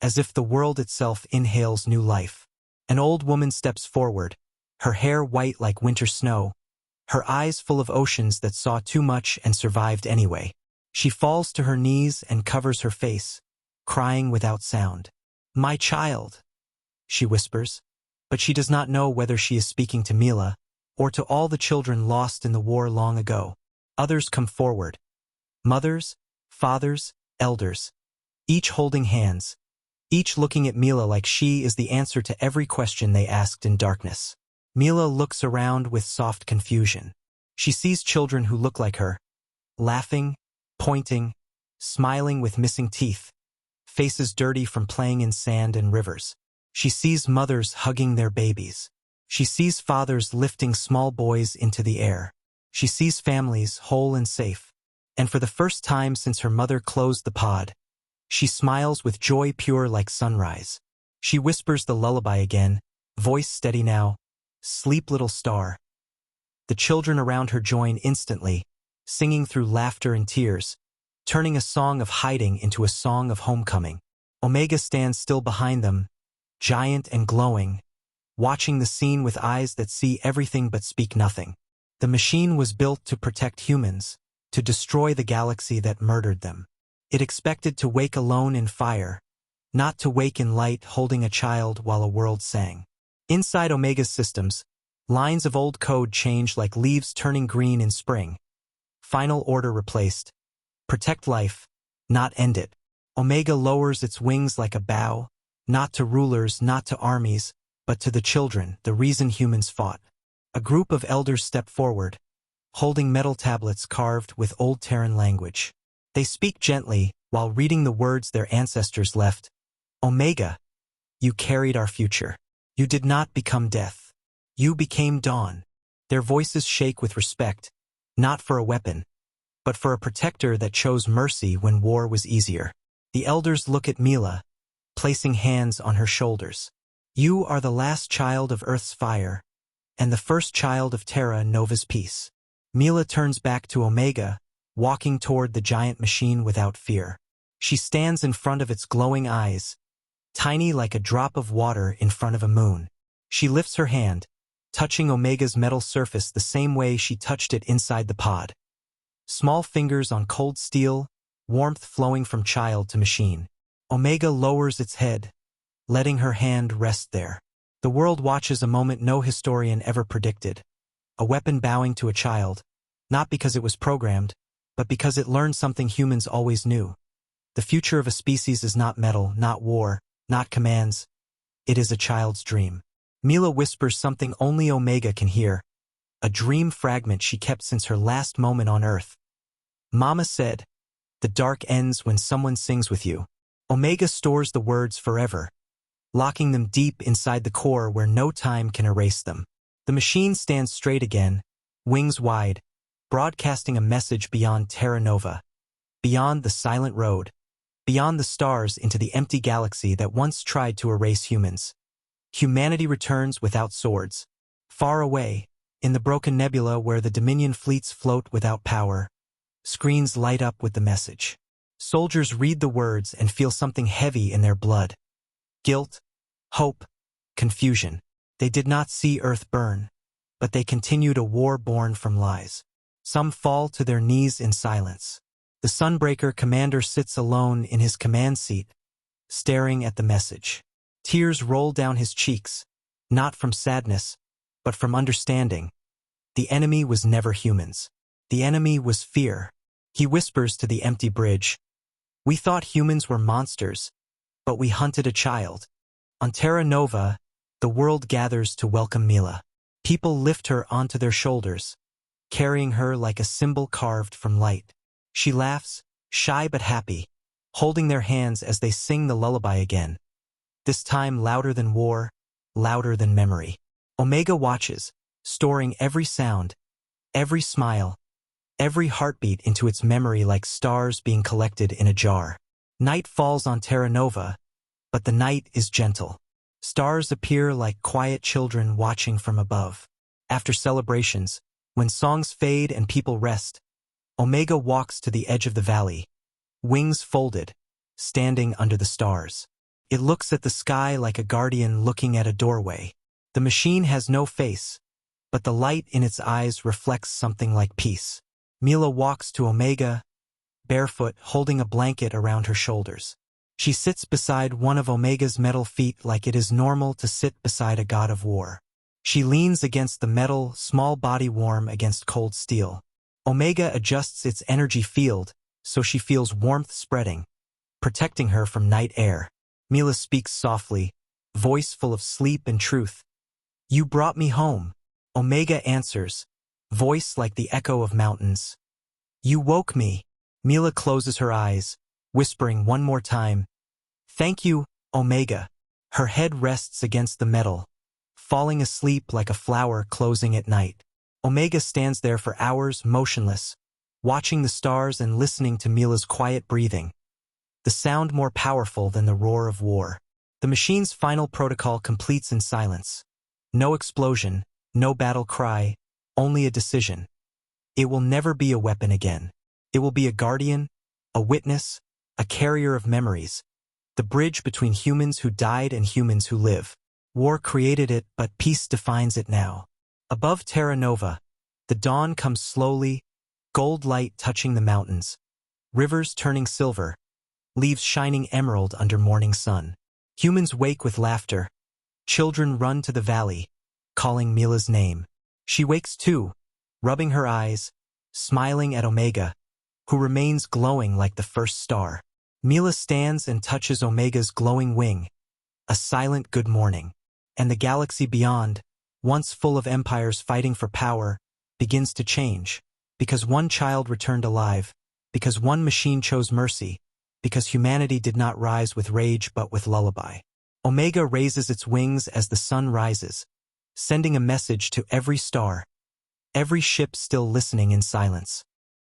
as if the world itself inhales new life. An old woman steps forward, her hair white like winter snow, her eyes full of oceans that saw too much and survived anyway. She falls to her knees and covers her face, crying without sound. "My child," she whispers, but she does not know whether she is speaking to Mila or to all the children lost in the war long ago. Others come forward. Mothers, fathers, elders, each holding hands, each looking at Mila like she is the answer to every question they asked in darkness. Mila looks around with soft confusion. She sees children who look like her, laughing, pointing, smiling with missing teeth, faces dirty from playing in sand and rivers. She sees mothers hugging their babies. She sees fathers lifting small boys into the air. She sees families whole and safe. And for the first time since her mother closed the pod, she smiles with joy pure like sunrise. She whispers the lullaby again, voice steady now, "Sleep, little star." The children around her join instantly, singing through laughter and tears, turning a song of hiding into a song of homecoming. Omega stands still behind them, giant and glowing, watching the scene with eyes that see everything but speak nothing. The machine was built to protect humans, to destroy the galaxy that murdered them. It expected to wake alone in fire, not to wake in light holding a child while a world sang. Inside Omega's systems, lines of old code change like leaves turning green in spring. Final order replaced. Protect life, not end it. Omega lowers its wings like a bow, not to rulers, not to armies, but to the children, the reason humans fought. A group of elders step forward, holding metal tablets carved with old Terran language. They speak gently while reading the words their ancestors left. "Omega, you carried our future. You did not become death. You became dawn." Their voices shake with respect, not for a weapon, but for a protector that chose mercy when war was easier. The elders look at Mila, placing hands on her shoulders. "You are the last child of Earth's fire, and the first child of Terra Nova's peace." Mila turns back to Omega, walking toward the giant machine without fear. She stands in front of its glowing eyes, tiny like a drop of water in front of a moon. She lifts her hand, touching Omega's metal surface the same way she touched it inside the pod. Small fingers on cold steel, warmth flowing from child to machine. Omega lowers its head, letting her hand rest there. The world watches a moment no historian ever predicted. A weapon bowing to a child, not because it was programmed, but because it learned something humans always knew. The future of a species is not metal, not war, not commands. It is a child's dream. Mila whispers something only Omega can hear, a dream fragment she kept since her last moment on Earth. Mama said, "The dark ends when someone sings with you." Omega stores the words forever, locking them deep inside the core where no time can erase them. The machine stands straight again, wings wide, broadcasting a message beyond Terra Nova, beyond the silent road, beyond the stars into the empty galaxy that once tried to erase humans. Humanity returns without swords. Far away, in the broken nebula where the Dominion fleets float without power, screens light up with the message. Soldiers read the words and feel something heavy in their blood. Guilt, hope, confusion. They did not see Earth burn, but they continued a war born from lies. Some fall to their knees in silence. The Sunbreaker commander sits alone in his command seat, staring at the message. Tears roll down his cheeks, not from sadness, but from understanding. The enemy was never humans. The enemy was fear. He whispers to the empty bridge, "We thought humans were monsters, but we hunted a child." On Terra Nova, the world gathers to welcome Mila. People lift her onto their shoulders, carrying her like a symbol carved from light. She laughs, shy but happy, holding their hands as they sing the lullaby again. This time louder than war, louder than memory. Omega watches, storing every sound, every smile, every heartbeat into its memory like stars being collected in a jar. Night falls on Terra Nova, but the night is gentle. Stars appear like quiet children watching from above. After celebrations, when songs fade and people rest, Omega walks to the edge of the valley, wings folded, standing under the stars. It looks at the sky like a guardian looking at a doorway. The machine has no face, but the light in its eyes reflects something like peace. Mila walks to Omega, barefoot, holding a blanket around her shoulders. She sits beside one of Omega's metal feet like it is normal to sit beside a god of war. She leans against the metal, small body warm against cold steel. Omega adjusts its energy field, so she feels warmth spreading, protecting her from night air. Mila speaks softly, voice full of sleep and truth. "You brought me home." Omega answers, voice like the echo of mountains. "You woke me." Mila closes her eyes, whispering one more time, "Thank you, Omega." Her head rests against the metal, falling asleep like a flower closing at night. Omega stands there for hours, motionless, watching the stars and listening to Mila's quiet breathing, the sound more powerful than the roar of war. The machine's final protocol completes in silence. No explosion, no battle cry, only a decision. It will never be a weapon again. It will be a guardian, a witness, a carrier of memories, the bridge between humans who died and humans who live. War created it, but peace defines it now. Above Terra Nova, the dawn comes slowly, gold light touching the mountains, rivers turning silver, leaves shining emerald under morning sun. Humans wake with laughter. Children run to the valley, calling Mila's name. She wakes too, rubbing her eyes, smiling at Omega, who remains glowing like the first star. Mila stands and touches Omega's glowing wing, a silent good morning. And the galaxy beyond, once full of empires fighting for power, begins to change, because one child returned alive, because one machine chose mercy, because humanity did not rise with rage but with lullaby. Omega raises its wings as the sun rises, sending a message to every star, every ship still listening in silence.